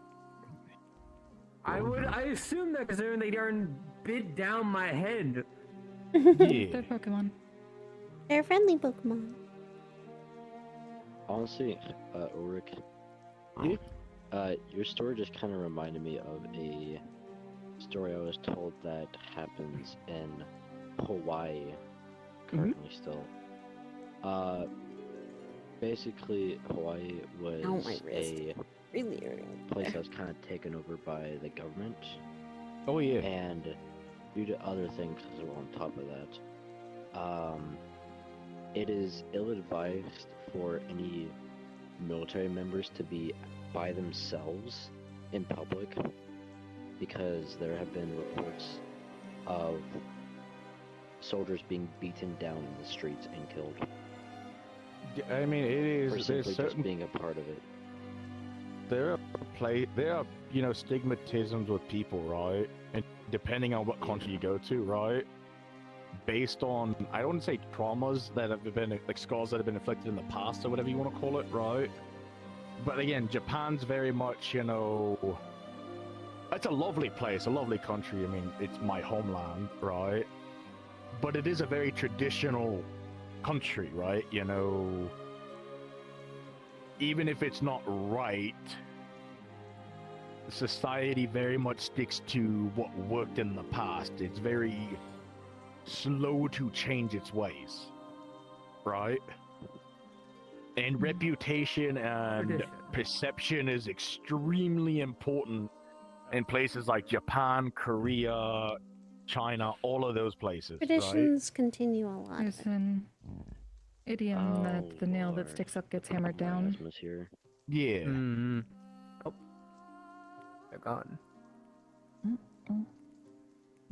I assume that because they aren't bit down my head. They're Pokemon. They're friendly Pokemon. Honestly, Ulrich, your story just kind of reminded me of a story I was told that happens in Hawaii, currently still. Basically, Hawaii was a place that was kind of taken over by the government. Oh yeah. And due to other things as well on top of that, it is ill-advised for any military members to be by themselves in public, because there have been reports of soldiers being beaten down in the streets and killed. I mean, it is. For simply There's just being a part of it. There are stigmatisms with people, right? And depending on what country you go to, right? Based on, I don't want to say traumas that have been, like scars that have been inflicted in the past or whatever you want to call it, right? But again, Japan's very much, it's a lovely place, a lovely country. I mean, it's my homeland, right? But it is a very traditional country, right? Even if it's not right, society very much sticks to what worked in the past. It's very slow to change its ways, right? And reputation and perception is extremely important in places like Japan, Korea, China, all of those places. Traditions continue a lot. There's an idiom that the nail that sticks up gets hammered down. Here. Yeah. Mm-hmm. Oh. They're gone.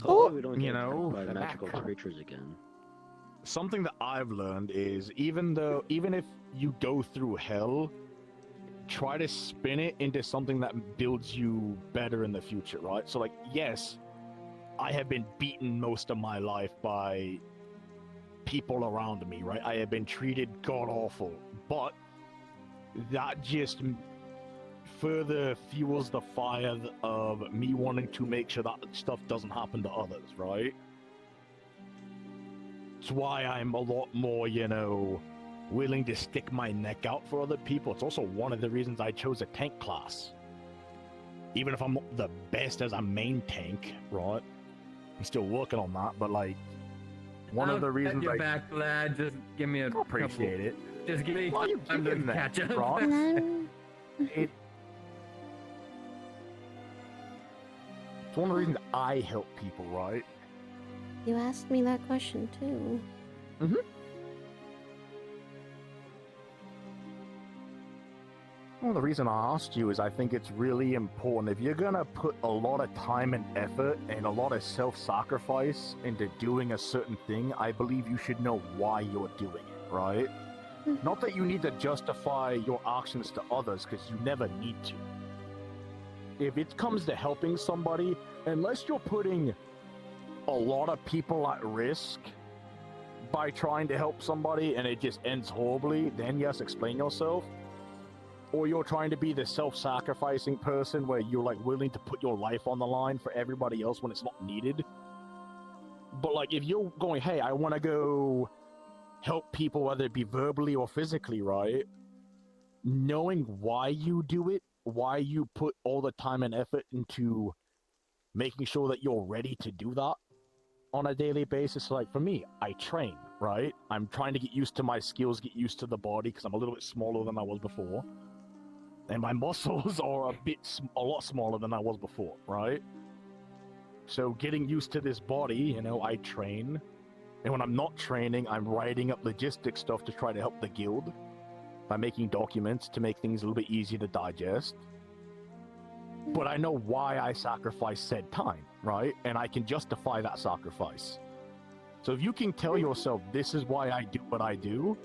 We don't get attacked by magical creatures again. Something that I've learned is even if you go through hell, try to spin it into something that builds you better in the future, right? So like, yes, I have been beaten most of my life by people around me, right? I have been treated god awful, but that just further fuels the fire of me wanting to make sure that stuff doesn't happen to others, right? It's why I'm a lot more, willing to stick my neck out for other people. It's also one of the reasons I chose a tank class. Even if I'm not the best as a main tank, right? I'm still working on that, but like, one of the reasons You're back, lad. Just give me a appreciate it. Just give me Well, you time to give that, catch up. right? It's one of the reasons I help people, right? You asked me that question too. Mm-hmm. Well, the reason I asked you is I think it's really important. If you're gonna put a lot of time and effort and a lot of self-sacrifice into doing a certain thing, I believe you should know why you're doing it, right? Not that you need to justify your actions to others, because you never need to. If it comes to helping somebody, unless you're putting a lot of people at risk by trying to help somebody and it just ends horribly, then yes, explain yourself. Or you're trying to be the self-sacrificing person where you're like willing to put your life on the line for everybody else when it's not needed. But like if you're going, hey, I want to go help people, whether it be verbally or physically, right? Knowing why you do it, why you put all the time and effort into making sure that you're ready to do that on a daily basis. Like for me, I train, right? I'm trying to get used to my skills, get used to the body, because I'm a little bit smaller than I was before. And my muscles are a lot smaller than I was before, right? So getting used to this body, I train. And when I'm not training, I'm writing up logistic stuff to try to help the guild by making documents to make things a little bit easier to digest. But I know why I sacrifice said time, right? And I can justify that sacrifice. So if you can tell yourself, this is why I do what I do,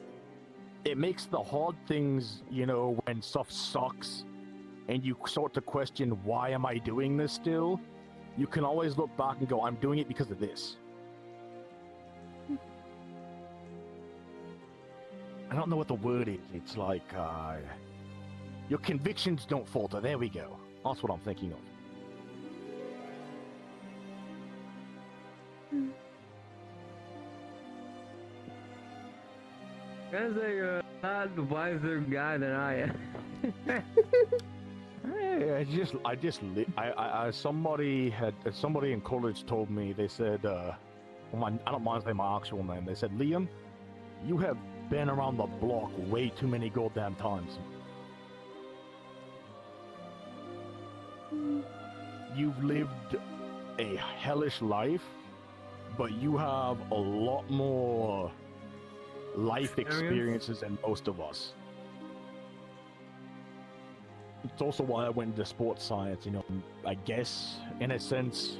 it makes the hard things, when stuff sucks and you start to question, why am I doing this still? You can always look back and go, I'm doing it because of this. I don't know what the word is. It's like, your convictions don't falter. There we go. That's what I'm thinking of. Gonna say you're a lot wiser guy than I am. Somebody in college told me, they said, I don't mind saying my actual name. They said, Liam, you have been around the block way too many goddamn times. You've lived a hellish life, but you have a lot more life experiences than most of us. It's also why I went into sports science, I guess, in a sense,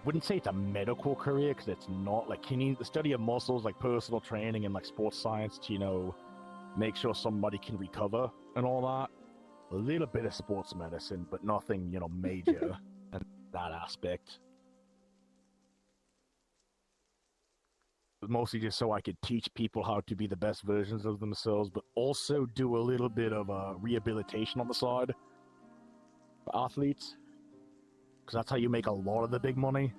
wouldn't say it's a medical career, because it's not. Like, you need the study of muscles, like personal training and like sports science to, make sure somebody can recover and all that. A little bit of sports medicine, but nothing, major in that aspect. Mostly just so I could teach people how to be the best versions of themselves, but also do a little bit of rehabilitation on the side for athletes, because that's how you make a lot of the big money.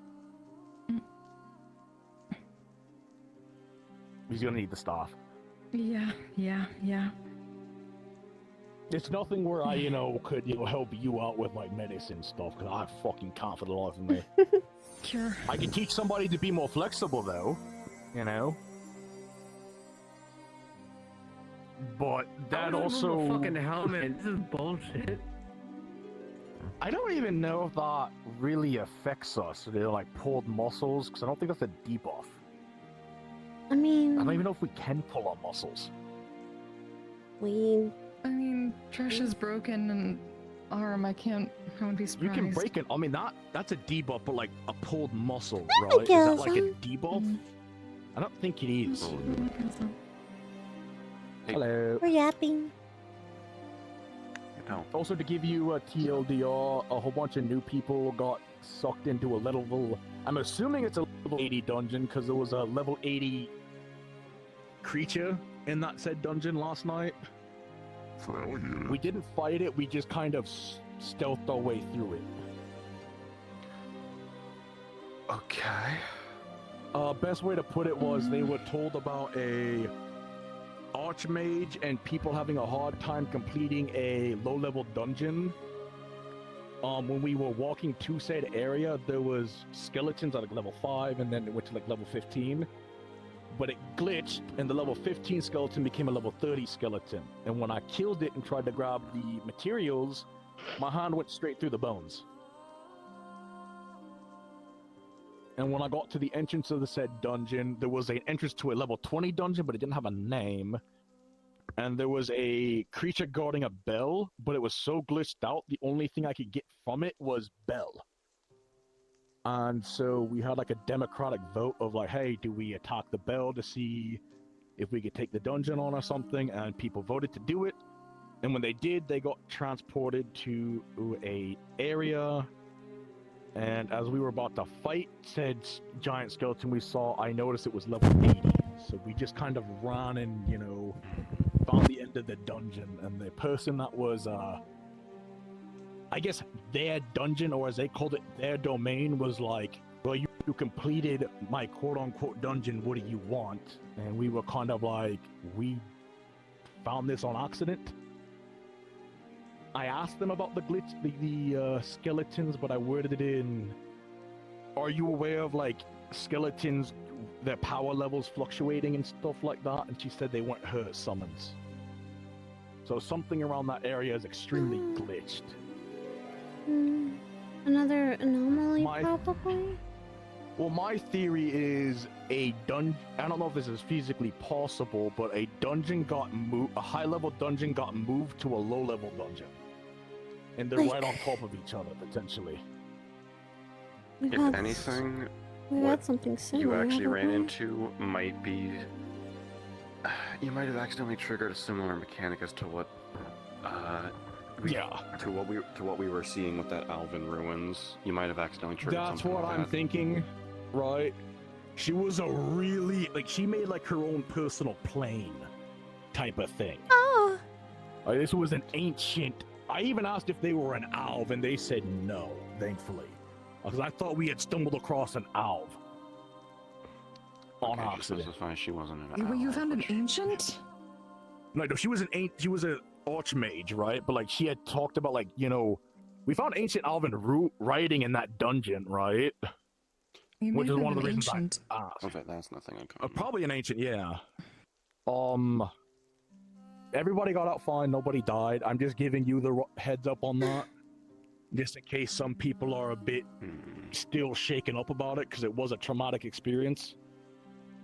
He's gonna need the staff. Yeah. It's nothing where I, could, help you out with like medicine stuff, because I fucking can't for the life of me. Sure. I can teach somebody to be more flexible, though. But that also a fucking helmet. This is bullshit. I don't even know if that really affects us. They're like pulled muscles, because I don't think that's a debuff. I mean, I don't even know if we can pull our muscles. I mean, Trish is broken and arm. I wouldn't be surprised. You can break it. I mean, that's a debuff, but like a pulled muscle, I right? Is guess that like so. a debuff? I don't think it is. Hello. We're yapping. No. Also, to give you a TLDR, a whole bunch of new people got sucked into a level. I'm assuming it's a level 80 dungeon because there was a level 80 creature in that said dungeon last night. We didn't fight it. We just kind of stealthed our way through it. Okay. Best way to put it was they were told about a archmage and people having a hard time completing a low-level dungeon. When we were walking to said area, there was skeletons at like level 5, and then it went to like level 15. But it glitched, and the level 15 skeleton became a level 30 skeleton. And when I killed it and tried to grab the materials, my hand went straight through the bones. And when I got to the entrance of the said dungeon, there was an entrance to a level 20 dungeon, but it didn't have a name. And there was a creature guarding a bell, but it was so glitched out, the only thing I could get from it was bell. And so we had like a democratic vote of like, hey, do we attack the bell to see if we could take the dungeon on or something? And people voted to do it. And when they did, they got transported to a area. And as we were about to fight said giant skeleton we saw, I noticed it was level 80. So we just kind of ran and, you know, found the end of the dungeon. And the person that was, I guess their dungeon, or as they called it, their domain, was like, well, you completed my quote-unquote dungeon, what do you want? And we were kind of like, we found this on accident. I asked them about the glitch, the skeletons, but I worded it in, are you aware of like skeletons, their power levels fluctuating and stuff like that? And she said they weren't her summons. So something around that area is extremely glitched. Another anomaly, probably? Well, my theory is a dungeon. I don't know if this is physically possible, but a dungeon got moved. A high-level dungeon got moved to a low-level dungeon, and they're right on top of each other potentially. If anything, what something you actually ran into might be. You might have accidentally triggered a similar mechanic as to what. To what we were seeing with that Alvin ruins. You might have accidentally triggered That's something what like I'm that. thinking, right? She was a really she made like her own personal plane type of thing. Oh. This was an ancient. I even asked if they were an alv, and they said no, thankfully, because I thought we had stumbled across an alv. On accident. Specify she wasn't an Wait, you found an ancient? No, she was she was an archmage, right? But like she had talked about like, you know, we found ancient Alvin writing in that dungeon, right? Which is one of the reasons I asked. Okay, that's nothing uncommon. Probably an ancient, yeah. Everybody got out fine. Nobody died. I'm just giving you the heads up on that, just in case some people are a bit still shaken up about it, because it was a traumatic experience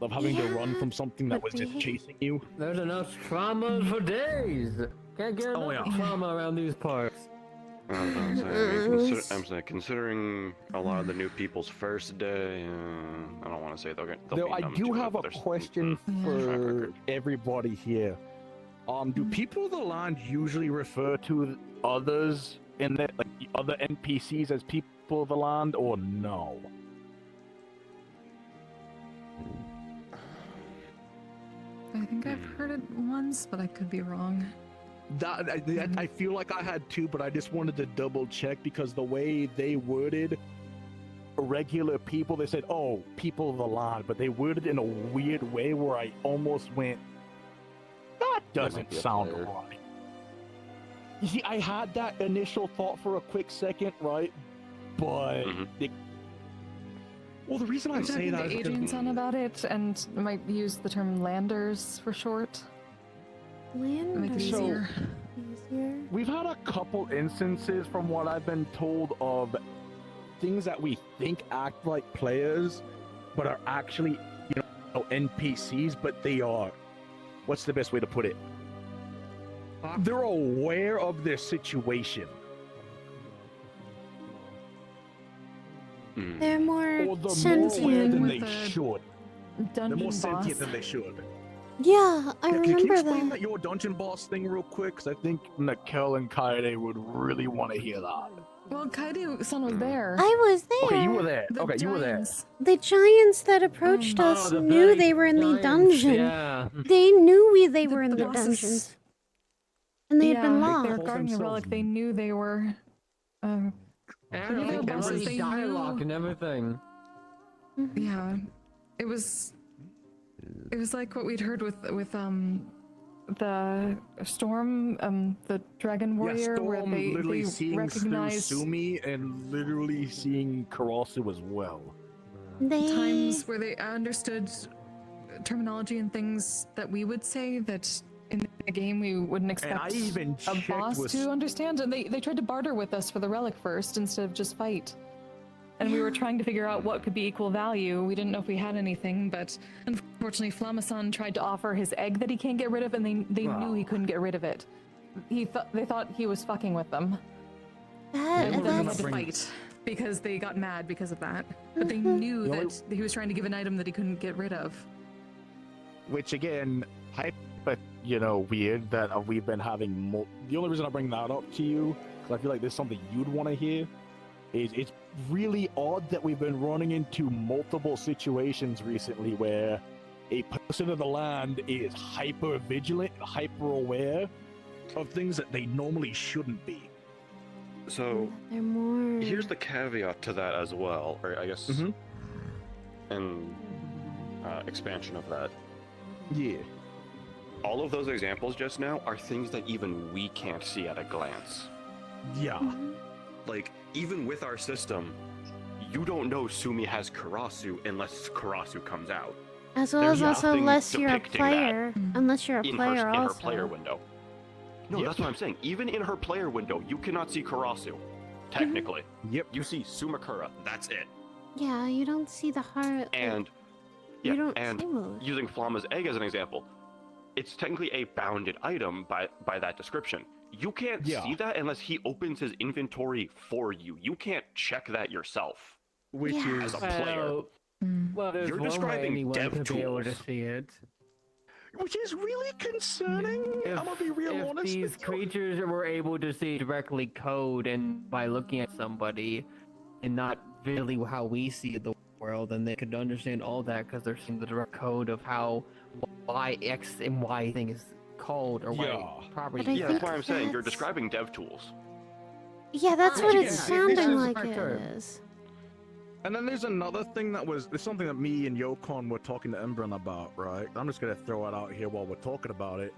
of having to run from something that was just chasing you. There's enough trauma for days. Can't get enough trauma around these parts. I'm saying, considering a lot of the new people's first day, I don't want to say they'll Though be I numb do to it, have but a there's- question for everybody here. Do people of the land usually refer to others in the like the other NPCs as people of the land, or no? I think I've heard it once, but I could be wrong. That I feel like I had two, but I just wanted to double check because the way they worded regular people, they said, "Oh, people of the land," but they worded it in a weird way where I almost went, "That doesn't sound right." You see, I had that initial thought for a quick second, right? But well, the reason I say that the is agent's on about it and might use the term landers for short. Landers. Make it easier. we've had a couple instances, from what I've been told, of things that we think act like players, but are actually, you know, NPCs, but they are, what's the best way to put it? They're aware of their situation. They're more Or they're more aware sentient. than they should. They're Dungeon more sentient boss. than they should. Yeah, I Can you remember explain that. your dungeon boss thing real quick? Because I think Nakel and Kaede would really want to hear that. Well, Kaedu-san was there. I was there. Okay, you were there. The Okay, you were there. giants. The giants that approached us the knew bloody they were in the giants, dungeon. yeah. They knew they were in the the bosses- dungeons. And they had been They locked. were guarding the relic. They knew they were. And Pretty I think good bosses, everybody's they dialogue knew- and everything. Yeah, it was like what we'd heard with the Storm, the Dragon Warrior, Storm where they literally seeing recognized Sumi and literally seeing Karasu as well. times where they understood terminology and things that we would say that in the game we wouldn't expect I even a checked boss with- to understand, and they tried to barter with us for the relic first instead of just fight. And we were trying to figure out what could be equal value. We didn't know if we had anything, but unfortunately Flamasan tried to offer his egg that he can't get rid of, and they knew he couldn't get rid of it. They thought he was fucking with them. And then they had to fight because they got mad because of that. But they knew that he was trying to give an item that he couldn't get rid of. Which again, weird that we've been having. The only reason I bring that up to you, because I feel like there's something you'd want to hear, is it's really odd that we've been running into multiple situations recently where a person of the land is hyper vigilant, hyper aware of things that they normally shouldn't be. So They're more. here's the caveat to that as well, or I guess an expansion of that. Yeah. All of those examples just now are things that even we can't see at a glance. Yeah. Like, even with our system, you don't know Sumi has Karasu unless Karasu comes out. As well There's as also nothing unless you're a depicting that player. Unless you're a in player her also. player window. No, that's what I'm saying. Even in her player window, you cannot see Karasu. Technically. Yep. You see Sumakura. That's it. Yeah, you don't see the heart. And you don't and see most. using Flama's egg as an example, it's technically a bounded item by that description. You can't see that unless he opens his inventory for you. You can't check that yourself. Which as a player. Well, there's You're one way describing anyone dev could be able to tools. see it. Which is really concerning. I'm gonna be real honest. These creatures were able to see directly code and by looking at somebody and not really how we see the world, and they could understand all that because they're seeing the direct code of how why X and Y thing is called or why property. But I Yeah, that's think why I'm saying you're that's- describing dev tools. Yeah, that's what Yeah, it's this sounding is like our it turn. is. And then there's another thing there's something that me and Yokon were talking to Embrin about, right? I'm just gonna throw it out here while we're talking about it.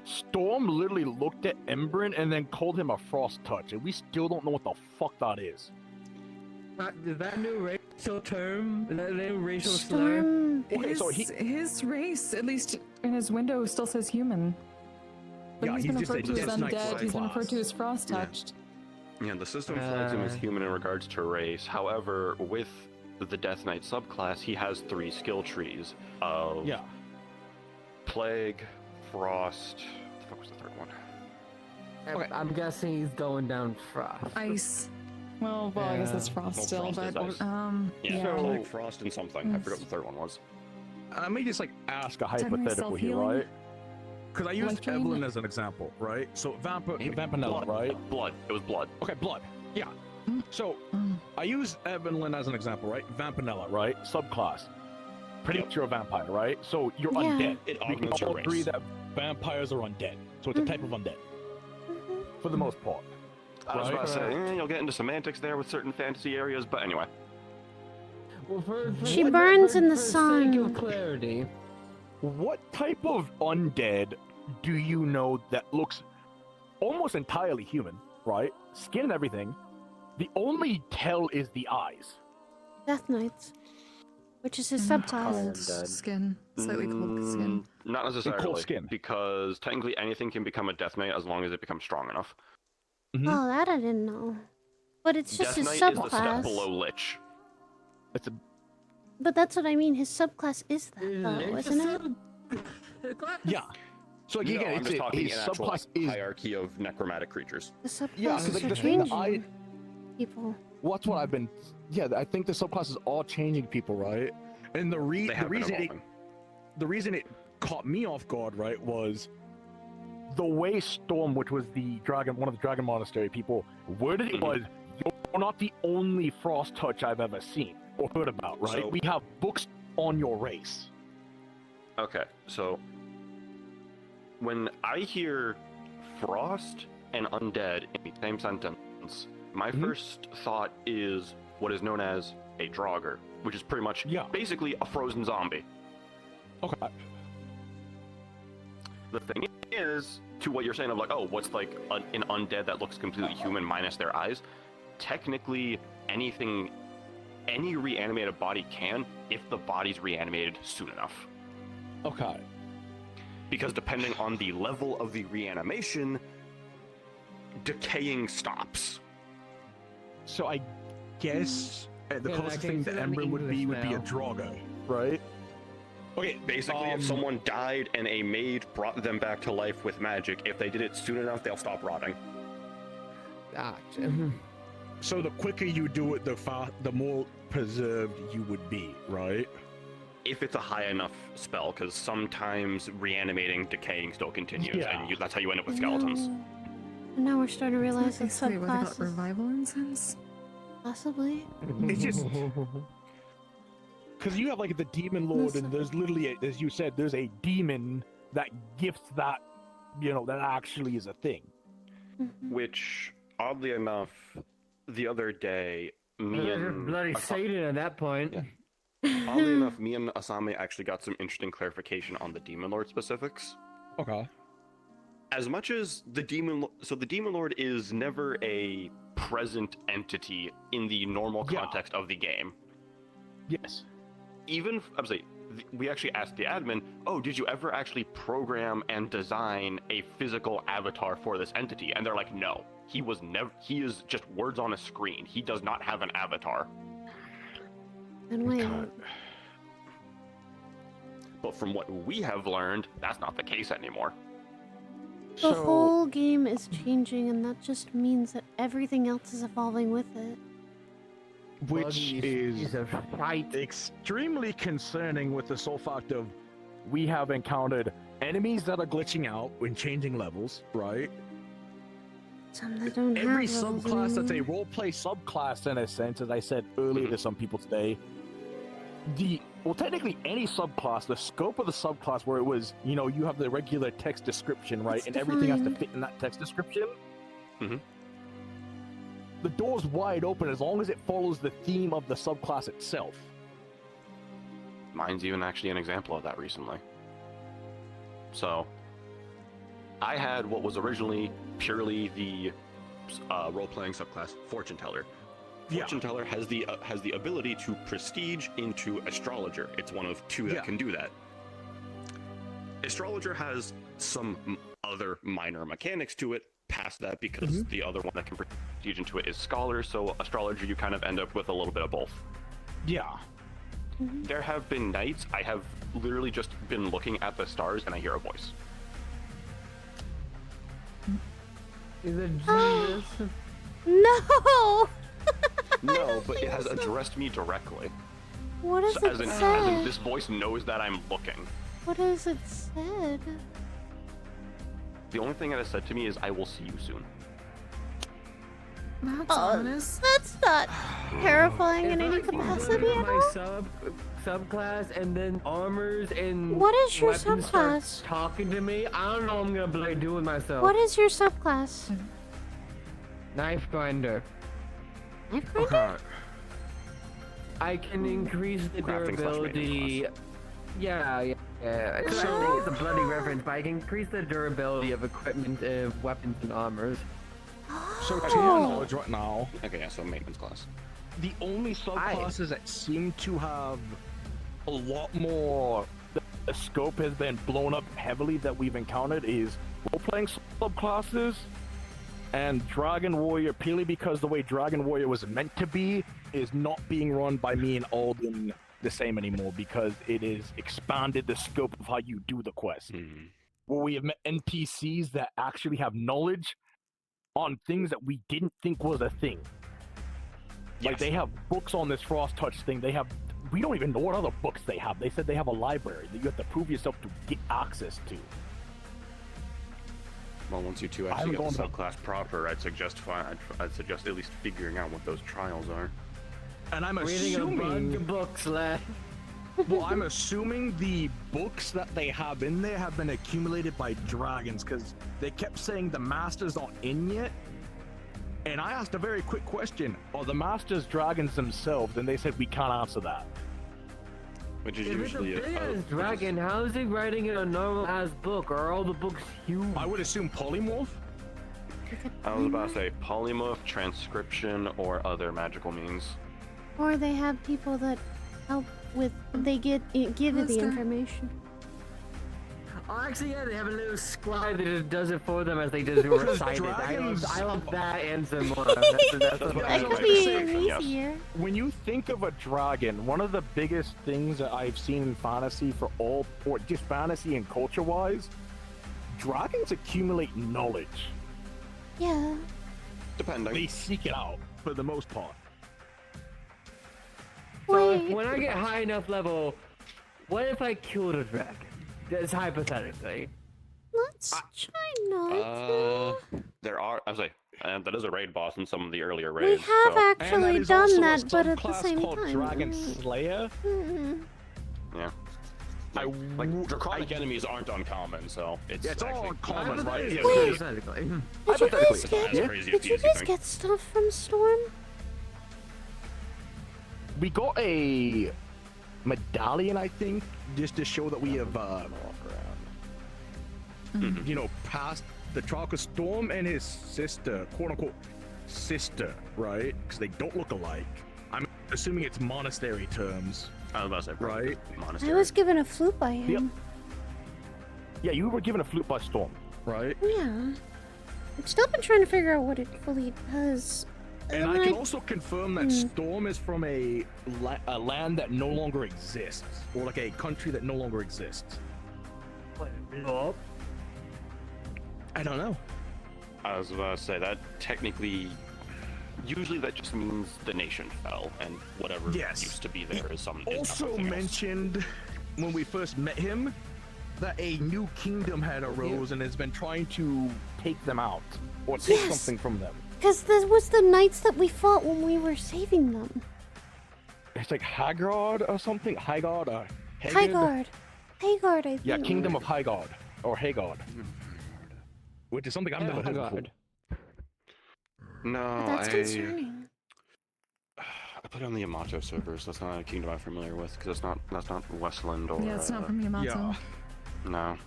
Storm literally looked at Embrin and then called him a frost touch, and we still don't know what the fuck that is. Is that new racial term? Is that new racial slur? Storm, Okay, his, so his race, at least in his window, still says human. But Yeah, he's he's been just referred a to as Death Knight undead, he's been class. referred to as frost-touched. Yeah, the system flags him as human in regards to race. However, with the Death Knight subclass, he has 3 skill trees of Plague, Frost. What the fuck was the third one? I'm guessing he's going down frost. Ice. Well, I guess that's frost Well, still, frost is but ice. yeah. So, Plague, Frost, and something. I forgot what the third one was. Let me just ask a Technically hypothetical here, self-healing? right? Because I used Life drain? Evelyn as an example, right? So Vampinella, right? Blood. It was blood. Okay, blood. Yeah. So I use Evelyn as an example, right? Vampinella, right? Subclass. Pretty much you're a vampire, right? So you're Yeah. undead. It We can augments your all agree race. that vampires are undead. So it's a type of undead. For the most part. I was about to Right? say, you'll get into semantics there with certain fantasy areas, but anyway. Well, She burns in the for sake sun. of clarity. What type of undead do you know that looks almost entirely human, right? Skin and everything. The only tell is the eyes. Death Knights. Which is his Cold subclass. skin. Slightly cold skin. Not necessarily. Cold skin. Because technically anything can become a Death Knight as long as it becomes strong enough. Oh, that I didn't know. But it's just Death his Knight is the step subclass. below Lich. It's a But that's what I mean. His subclass is that, though, isn't it? yeah. So No, again, I'm it's just talking his in actual subclass is hierarchy of necromantic creatures. The subclasses yeah. So are the thing that changing people. what's what I've been. Yeah, I think the subclass is all changing people, right? And the They have been reason evolving. the reason it caught me off guard, right, was the way Storm, which was the dragon, one of the Dragon Monastery people, worded it was, "You're not the only Frost Touch I've ever seen or heard about, right? So- We have books on your race." Okay, so when I hear frost and undead in the same sentence, my first thought is what is known as a Draugr, which is pretty much basically a frozen zombie. Okay. The thing is, to what you're saying of like, oh, what's like an undead that looks completely human minus their eyes? Technically, any reanimated body can, if the body's reanimated soon enough. Okay. Because depending on the level of the reanimation, decaying stops. So I guess the Yeah, closest that thing case, to in Ember would be English a now. Draugr, right? Okay, basically, if someone died and a maid brought them back to life with magic, if they did it soon enough, they'll stop rotting. So the quicker you do it, the more preserved you would be, right? If it's a high enough spell, because sometimes reanimating, decaying still continues, and that's how you end up with skeletons. Now we're starting to realize that Wait, what about subclasses. revival incense? Possibly. It's just because you have like the demon lord, and there's literally, as you said, there's a demon that gifts that, that actually is a thing. Which, oddly enough, the other day, me You're and bloody Satan at that point. oddly enough, me and Asame actually got some interesting clarification on the demon lord specifics. Okay. As much as the demon lord is never a present entity in the normal context of the game. Yes. Even we actually asked the admin, "Oh, did you ever actually program and design a physical avatar for this entity?" And they're like, "No, he is just words on a screen. He does not have an avatar." And wait. But from what we have learned, that's not the case anymore. The whole game is changing, and that just means that everything else is evolving with it. Which is extremely concerning with the sole fact of we have encountered enemies that are glitching out when changing levels, right? Some that don't Every have levels subclass that's a anymore. roleplay subclass in a sense, as I said earlier to some people today. Technically any subclass, the scope of the subclass where it was, you have the regular text description, right? It's and everything has to defined. fit in that text description. The door's wide open as long as it follows the theme of the subclass itself. Mine's even actually an example of that recently. So, I had what was originally purely the role-playing subclass Fortune Teller. Fortune Teller has the ability to prestige into Astrologer. It's one of two that can do that. Astrologer has some other minor mechanics to it past that, because the other one that can prestige into it is Scholar, so Astrologer you kind of end up with a little bit of both. Yeah. There have been nights I have literally just been looking at the stars and I hear a voice. Is it Jesus? No! No, but it has addressed me directly. What is So it as in said? this voice knows that I'm looking. What is it said? The only thing it has said to me is, "I will see you soon." That's ominous. That's not terrifying in any If I keep capacity going at with all. my subclass and then armors and What is your weapons start subclass? talking to me, I don't know what I'm gonna bloody do with myself. What is your subclass? Knife grinder. Knife grinder? I can increase the Crafting slash durability. Yeah. It's I think it's a bloody reference, but I can increase the durability of equipment, weapons, and armors. So to my knowledge right now, Okay, yeah, so maintenance class. the only subclasses that seem to have a lot more, the scope has been blown up heavily that we've encountered is role-playing subclasses and Dragon Warrior, purely because the way Dragon Warrior was meant to be is not being run by me and Alden the same anymore, because it is expanded the scope of how you do the quest. Where we have met NPCs that actually have knowledge on things that we didn't think was a thing. Like they have books on this Frost Touch thing. They have we don't even know what other books they have. They said they have a library that you have to prove yourself to get access to. Well, once you two actually get the subclass proper, I'd suggest at least figuring out what those trials are. And I'm Reading assuming a bunch of books, lad. Well, I'm assuming the books that they have in there have been accumulated by dragons, because they kept saying the masters aren't in yet. And I asked a very quick question: are the masters dragons themselves? And they said we can't answer that. Which is If usually it's a big-ass dragon, how is he writing in a normal-ass book? Are all the books huge? I would assume polymorph. I was about to say polymorph, transcription, or other magical means. Or they have people that help with. They give it the information. Oh, actually, yeah, they have a little scribe that just does it for them as they just recite it. I love that and some more. That's what That could be easier. When you think of a dragon, one of the biggest things that I've seen in fantasy or just fantasy and culture-wise, dragons accumulate knowledge. Yeah. Depending. They seek it out for the most part. So when I get high enough level, what if I killed a dragon? That's hypothetically. Let's try not to. There are. I was like, that is a raid boss in some of the earlier We raids. have so. actually done that, but at the same called time. Dragon Slayer. Yeah. Like draconic enemies aren't uncommon, so it's it's all actually uncommon, right? Yeah, Wait. Hypothetically. Did you guys get stuff from Storm? We got a medallion, I think, just to show that we have, you know, passed the Tropical Storm and his sister, quote-unquote, sister, right? Because they don't look alike. I'm assuming it's monastery terms. I was about to say, right? I was given a flute by him. Yeah, you were given a flute by Storm, right? Yeah. I've still been trying to figure out what it fully does. And I can also confirm that Storm is from a land that no longer exists, or like a country that no longer exists. Blow I don't know. I was about to say that technically, usually that just means the nation fell, and whatever used to be there is some. Also mentioned when we first met him that a new kingdom had arose and has been trying to take them out or take something from them. Because this was the knights that we fought when we were saving them. It's like Hagard or something. Hagard or Hagard, I think. Yeah, Kingdom of Hagard or Hagard. Which is something I've never heard before. No, That's concerning. I put it on the Yamato servers. That's not a kingdom I'm familiar with because that's not Westland or. Yeah, it's not from Yamato. No.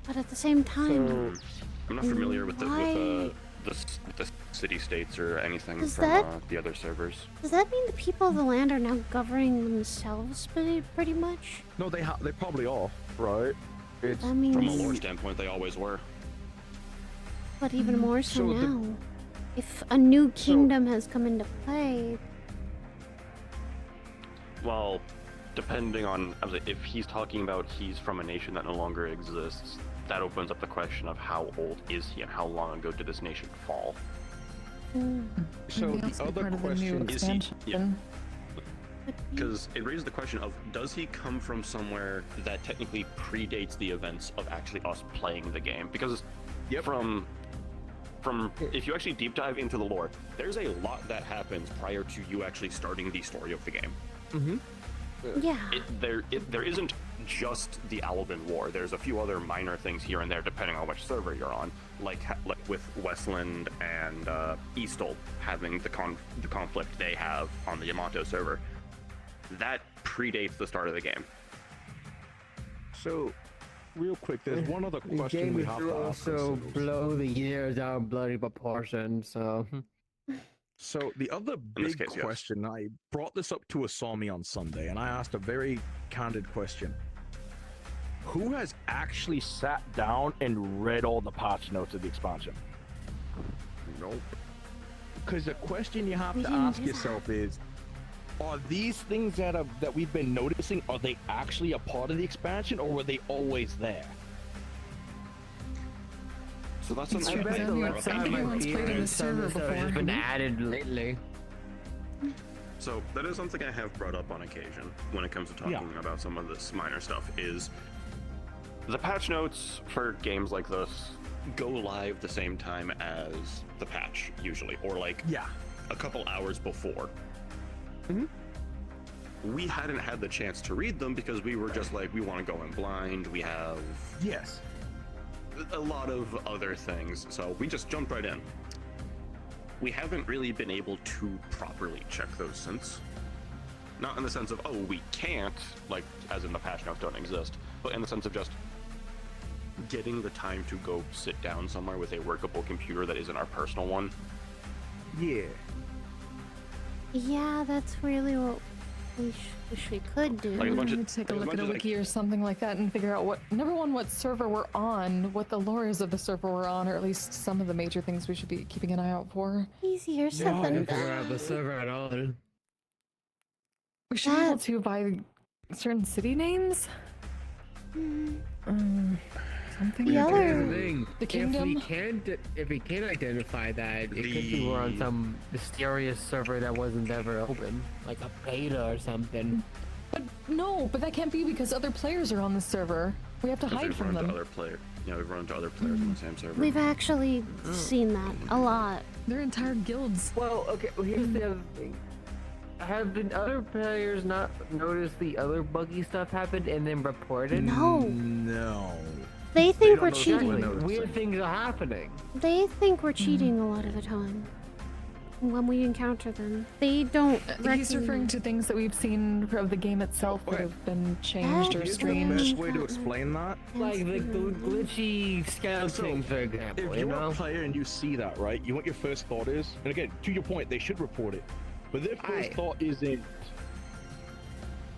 But at the same time, I'm not familiar with the city-states or anything from the other servers. Does that mean the people of the land are now governing themselves pretty much? No, they probably are, right? It's That means... From a lore standpoint, they always were. But even more so now. If a new kingdom has come into play... Well, depending on... if he's talking about he's from a nation that no longer exists, that opens up the question of how old is he and how long ago did this nation fall? So the other question is he... Yeah. Because it raises the question of, does he come from somewhere that technically predates the events of actually us playing the game? Because from if you actually deep dive into the lore, there's a lot that happens prior to you actually starting the story of the game. Yeah. There isn't just the Alban War. There's a few other minor things here and there depending on which server you're on, like with Westland and Eastall having the conflict they have on the Yamato server. That predates the start of the game. So, real quick, there's one other question we have to ask. Also blow the years out of bloody proportion, so... So, the other big question, I brought this up to Asami on Sunday, and I asked a very candid question. Who has actually sat down and read all the patch notes of the expansion? Nope. Because the question you have to ask yourself is, are these things that we've been noticing, are they actually a part of the expansion, or were they always there? So that's I bet the left side of my ear and some of the stuff has been added lately. So that is something I have brought up on occasion when it comes to talking about some of this minor stuff, is the patch notes for games like this go live the same time as the patch, usually, or like a couple hours before. We hadn't had the chance to read them because we were just like, we want to go in blind, we have a lot of other things, so we just jumped right in. We haven't really been able to properly check those since. Not in the sense of, oh, we can't, like, as in the patch notes don't exist, but in the sense of just getting the time to go sit down somewhere with a workable computer that isn't our personal one. Yeah, that's really what we wish we could do. Like take a look at a wiki or something like that and figure out what server we're on, what the lore is of the server we're on, or at least some of the major things we should be keeping an eye out for. Easier said than figure out the server at all. We should be able to by certain city names. Something. The kingdom. If we can't identify that, it could be we're on some mysterious server that wasn't ever open, like a beta or something. But that can't be because other players are on the server. We have to hide from them. We've run into other players on the same server. We've actually seen that a lot. They're entire guilds. Well, okay, here's the other thing. Have the other players not noticed the other buggy stuff happened and then reported? No. They think we're cheating. Weird things are happening. They think we're cheating a lot of the time. When we encounter them, they don't. He's referring to things that we've seen of the game itself that have been changed or strange. The best way to explain that, like the glitchy scout thing, for example. If you're a player and you see that, right, what your first thought is, and again, to your point, they should report it. But their first thought isn't,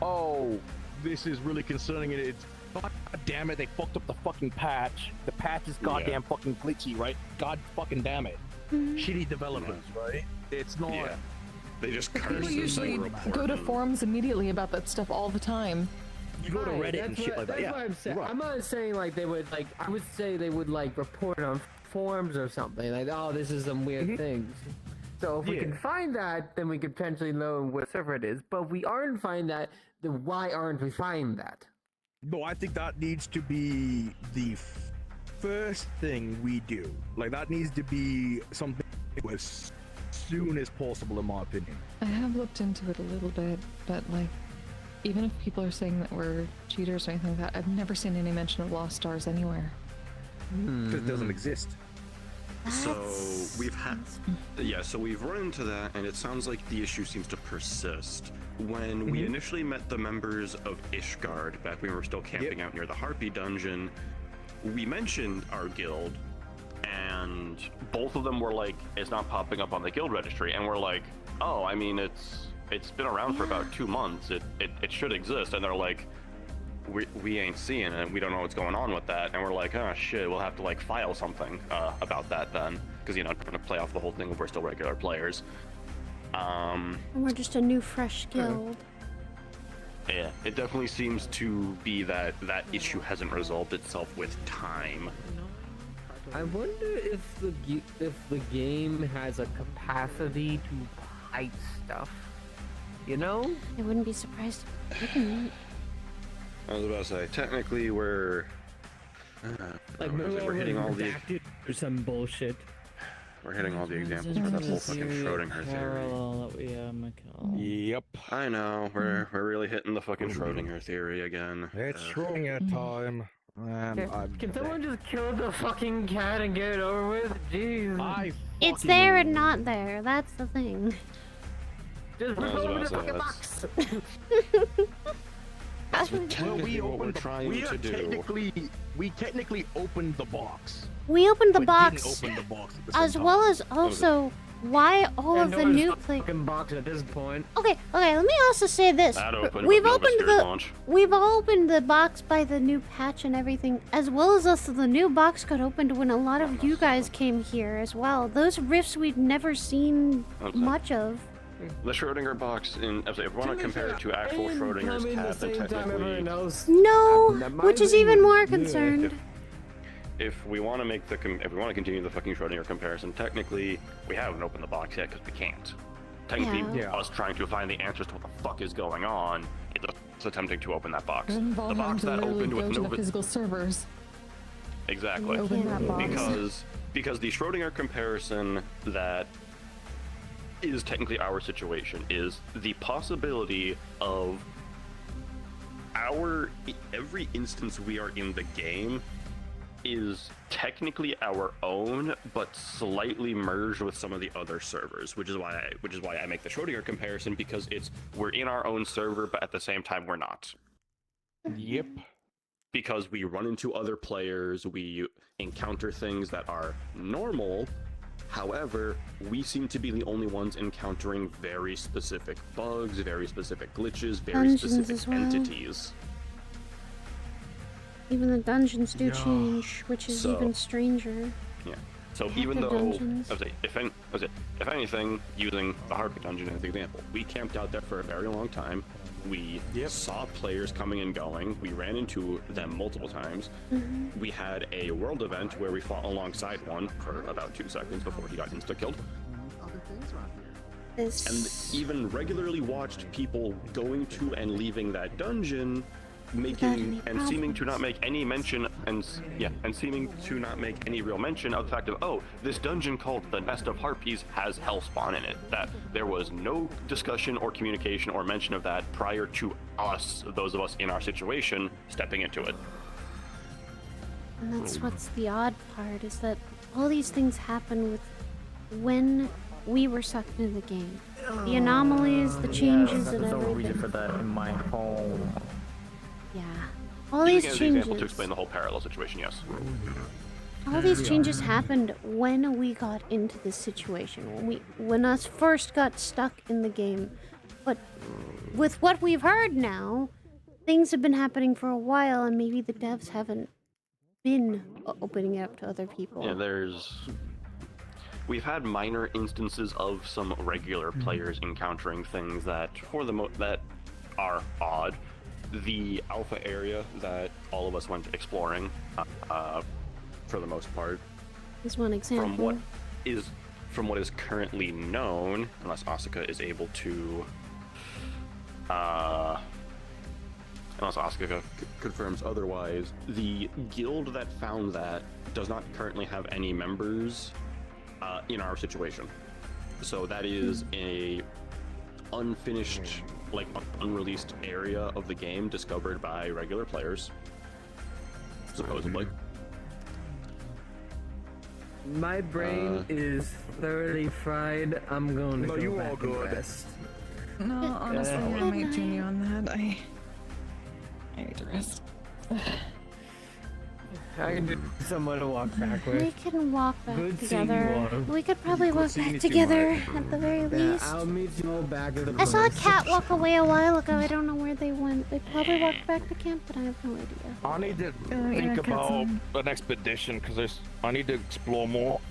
oh, this is really concerning, and it's, God damn it, they fucked up the fucking patch. The patch is goddamn fucking glitchy, right? God fucking damn it. Shitty developers, right? It's not. Yeah. They just curse People usually go to forums immediately about that stuff all the time. You go to Reddit and shit like that. That's what I'm saying. I'm not saying like they would like. I would say they would like report on forums or something like, oh, this is some weird things. So if we can find that, then we could potentially know what server it is. But if we aren't find that, then why aren't we find that? No, I think that needs to be the first thing we do. Like, that needs to be something as soon as possible, in my opinion. I have looked into it a little bit, but like, even if people are saying that we're cheaters or anything like that, I've never seen any mention of lost stars anywhere. Because it doesn't exist. So we've run into that, and it sounds like the issue seems to persist. When we initially met the members of Ishgard, back when we were still camping out near the Harpy dungeon, we mentioned our guild, and both of them were like, it's not popping up on the guild registry, and we're like, oh, I mean, it's been around for about 2 months, it should exist, and they're like, we ain't seeing it, we don't know what's going on with that, and we're like, oh shit, we'll have to like file something about that then, because we're gonna play off the whole thing if we're still regular players. And we're just a new fresh guild. Yeah, it definitely seems to be that issue hasn't resolved itself with time. I wonder if the game has a capacity to hide stuff. You know? I wouldn't be surprised if it didn't. I was about to say, technically we're we're hitting all the or some bullshit. We're hitting all the examples for that whole fucking Schrodinger theory. Yep. I know, we're really hitting the fucking Schrodinger theory again. It's Schrodinger time. Can someone just kill the fucking cat and get it over with? Jeez. It's there and not there. That's the thing. Just rip over the fucking box. That's technically what we're trying to do. We technically opened the box. We opened the box, didn't open the box as well as also why all of the new fucking box at this point. Okay, let me also say this. We've opened the box by the new patch and everything, as well as also the new box got opened when a lot of you guys came here as well. Those rifts we'd never seen much of. The Schrodinger box, if we want to compare it to actual Schrodinger's cat, then technically... No, which is even more concerned. If we want to continue the fucking Schrodinger comparison, technically we haven't opened the box yet because we can't. technically us trying to find the answers to what the fuck is going on. It's attempting to open that box. It involved The box that opened with go to no the physical servers. Exactly. Open that box. Because the Schrodinger comparison that is technically our situation is the possibility of every instance we are in the game is technically our own, but slightly merged with some of the other servers, which is why I make the Schrodinger comparison, because we're in our own server, but at the same time we're not. Yep. Because we run into other players, we encounter things that are normal. However, we seem to be the only ones encountering very specific bugs, very specific glitches, very specific entities. Even the dungeons do change, which is even stranger. Yeah. So even though, if anything, using the Harpy dungeon as an example, we camped out there for a very long time. We saw players coming and going. We ran into them multiple times. We had a world event where we fought alongside one for about 2 seconds before he got insta-killed. And even regularly watched people going to and leaving that dungeon, seeming to not make any mention, seeming to not make any real mention of the fact of, oh, this dungeon called the Nest of Harpies has Hellspawn in it. That there was no discussion or communication or mention of that prior to us, those of us in our situation, stepping into it. And that's what's the odd part, is that all these things happen when we were sucked into the game. The anomalies, the changes, and everything. There's no reason for that in my home. Yeah. All these changes. Example to explain the whole parallel situation, yes. All these changes happened when we got into this situation, when us first got stuck in the game. But with what we've heard now, things have been happening for a while, and maybe the devs haven't been opening it up to other people. Yeah, we've had minor instances of some regular players encountering things that, that are odd. The alpha area that all of us went exploring, for the most part, is one example. From what is currently known, unless Asuka is able to, unless Asuka confirms otherwise, the guild that found that does not currently have any members in our situation. So that is a unfinished, unreleased area of the game discovered by regular players, supposedly. My brain is thoroughly fried. I'm going to go back and rest. No, honestly, I might join you on that. I need to rest. I can do someone to walk back with. We can walk back Good together. We could probably walk back together at the very least. I'll meet you all back at the I saw a cat walk away a while ago. I don't know where they went. They probably walked back to camp, but I have no idea. I need to think about an expedition, because I need to explore more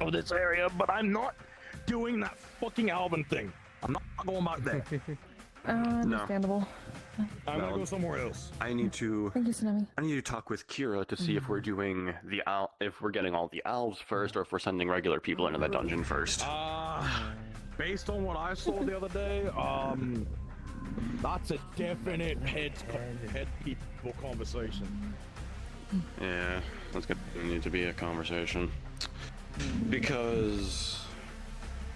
of this area, but I'm not doing that fucking Alvin thing. I'm not going back there. Understandable. I'm gonna go somewhere else. I need to. Thank you, Tsunami. I need to talk with Kira to see if we're doing if we're getting all the elves first, or if we're sending regular people into that dungeon first. Based on what I saw the other day, that's a definite head people conversation. Yeah, that's gonna need to be a conversation. Because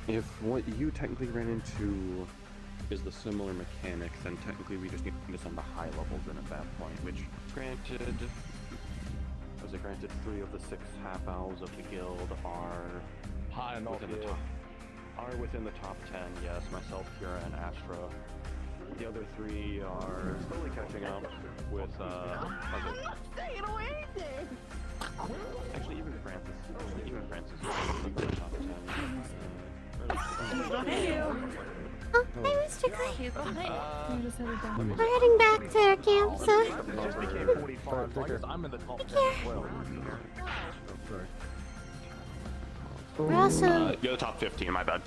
if what you technically ran into is the similar mechanic, then technically we just need to send the high levels in at that point, which granted, 3 of the 6 half elves of the guild are high enough within the top 10, yes, myself, Kira, and Astra. The other 3 are slowly catching up with, actually, even Francis is in the top 10. Oh, hey, Mr. Clay. We're heading back to our camp, so... I'm in the top 10 as well. We're also... you're the top 15, my bad.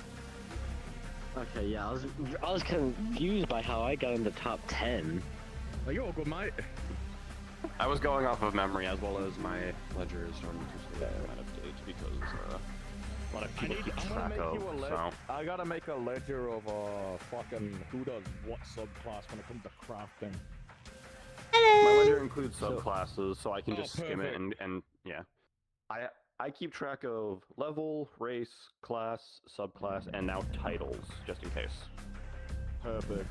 Okay, yeah, I was confused by how I got in the top 10. Are you all good, mate? I was going off of memory, as well as my ledger is starting to stay out of date because a lot of people keep track of. So I gotta make a ledger of fucking who does what subclass when it comes to crafting. my ledger includes subclasses, so I can just skim it perfect. and yeah. I keep track of level, race, class, subclass, and now titles, just in case. Perfect.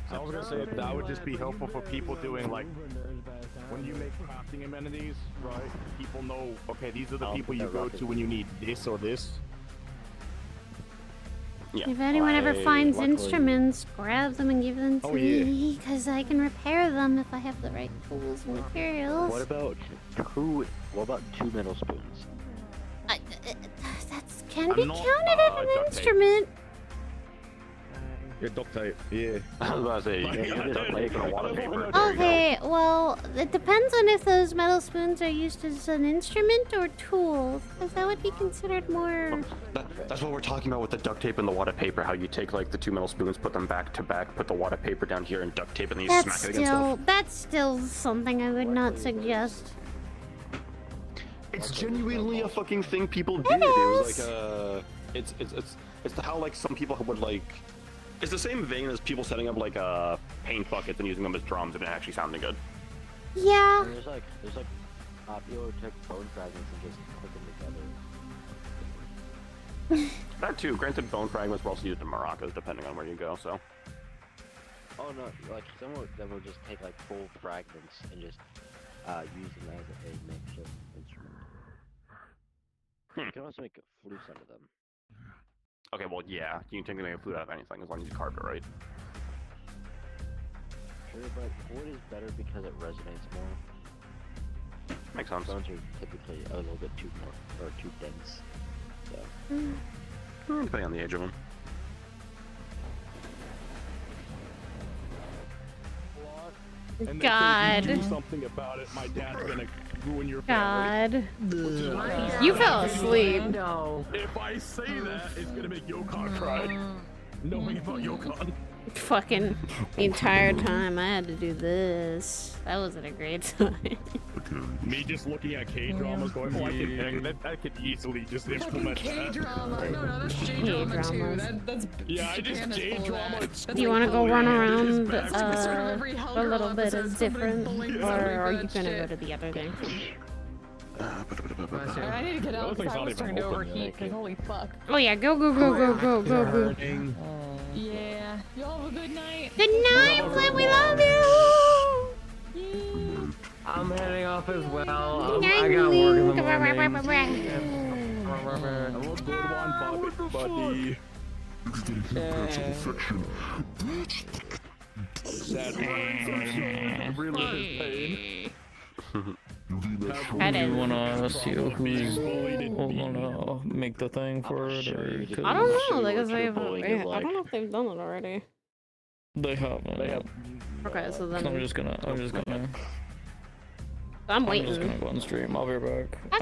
So I was gonna say that would just be helpful for people doing like when you make crafting amenities, right? People know, okay, these are the people you go to when you need this or this. Yeah. If anyone ever finds instruments, grab them and give them to me, because I can repair them if I have the right tools and materials. What about two metal spoons? That can be counted as an instrument. Yeah, duct tape. Yeah. I was about to say, you can just make a water paper. Okay, well, it depends on if those metal spoons are used as an instrument or tool, because that would be considered more... That's what we're talking about with the duct tape and the water paper, how you take like the two metal spoons, put them back to back, put the water paper down here and duct tape and then you smack it against stuff. That's still something I would not suggest. It's genuinely a fucking thing people did. It was like it's how like some people would like. It's the same vein as people setting up like paint buckets and using them as drums if it actually sounded good. Yeah. There's like people who take bone fragments and just put them together. That too. Granted, bone fragments were also used in maracas, depending on where you go. So. Oh no! Like some of them will just take like full fragments and just use them as a makeshift instrument. You can also make flutes out of them. Okay, well, yeah, you can technically make a flute out of anything as long as you carve it right. Sure, but wood is better because it resonates more. Makes sense. Bones are typically a little bit too dense. So. Depending on the age of them. And God. If you do something about it, my dad's gonna ruin your family. God. You fell asleep. No. If I say that, it's gonna make Yokon cry. Knowing about Yokon. Fucking the entire time I had to do this. That wasn't a great time. Me just looking at K-dramas going, oh, I could easily just implement K-drama. No, that's J-drama too. That's yeah, I just J-drama. Do you want to go run around a little bit as different, or are you gonna go to the other thing? I need to get out before I was starting to overheat, because holy fuck. Oh yeah, go. Yeah. Y'all have a good night. Good night, Flint. We love you. I'm heading off as well. Good night, I got work in the morning. Good one, buddy. Sad relive pain. Do you wanna see who's gonna make the thing for it, or? I don't know, because I don't know if they've done it already. They haven't. Okay, so then I'm just gonna I'm waiting. just gonna go on stream. I'll be right back.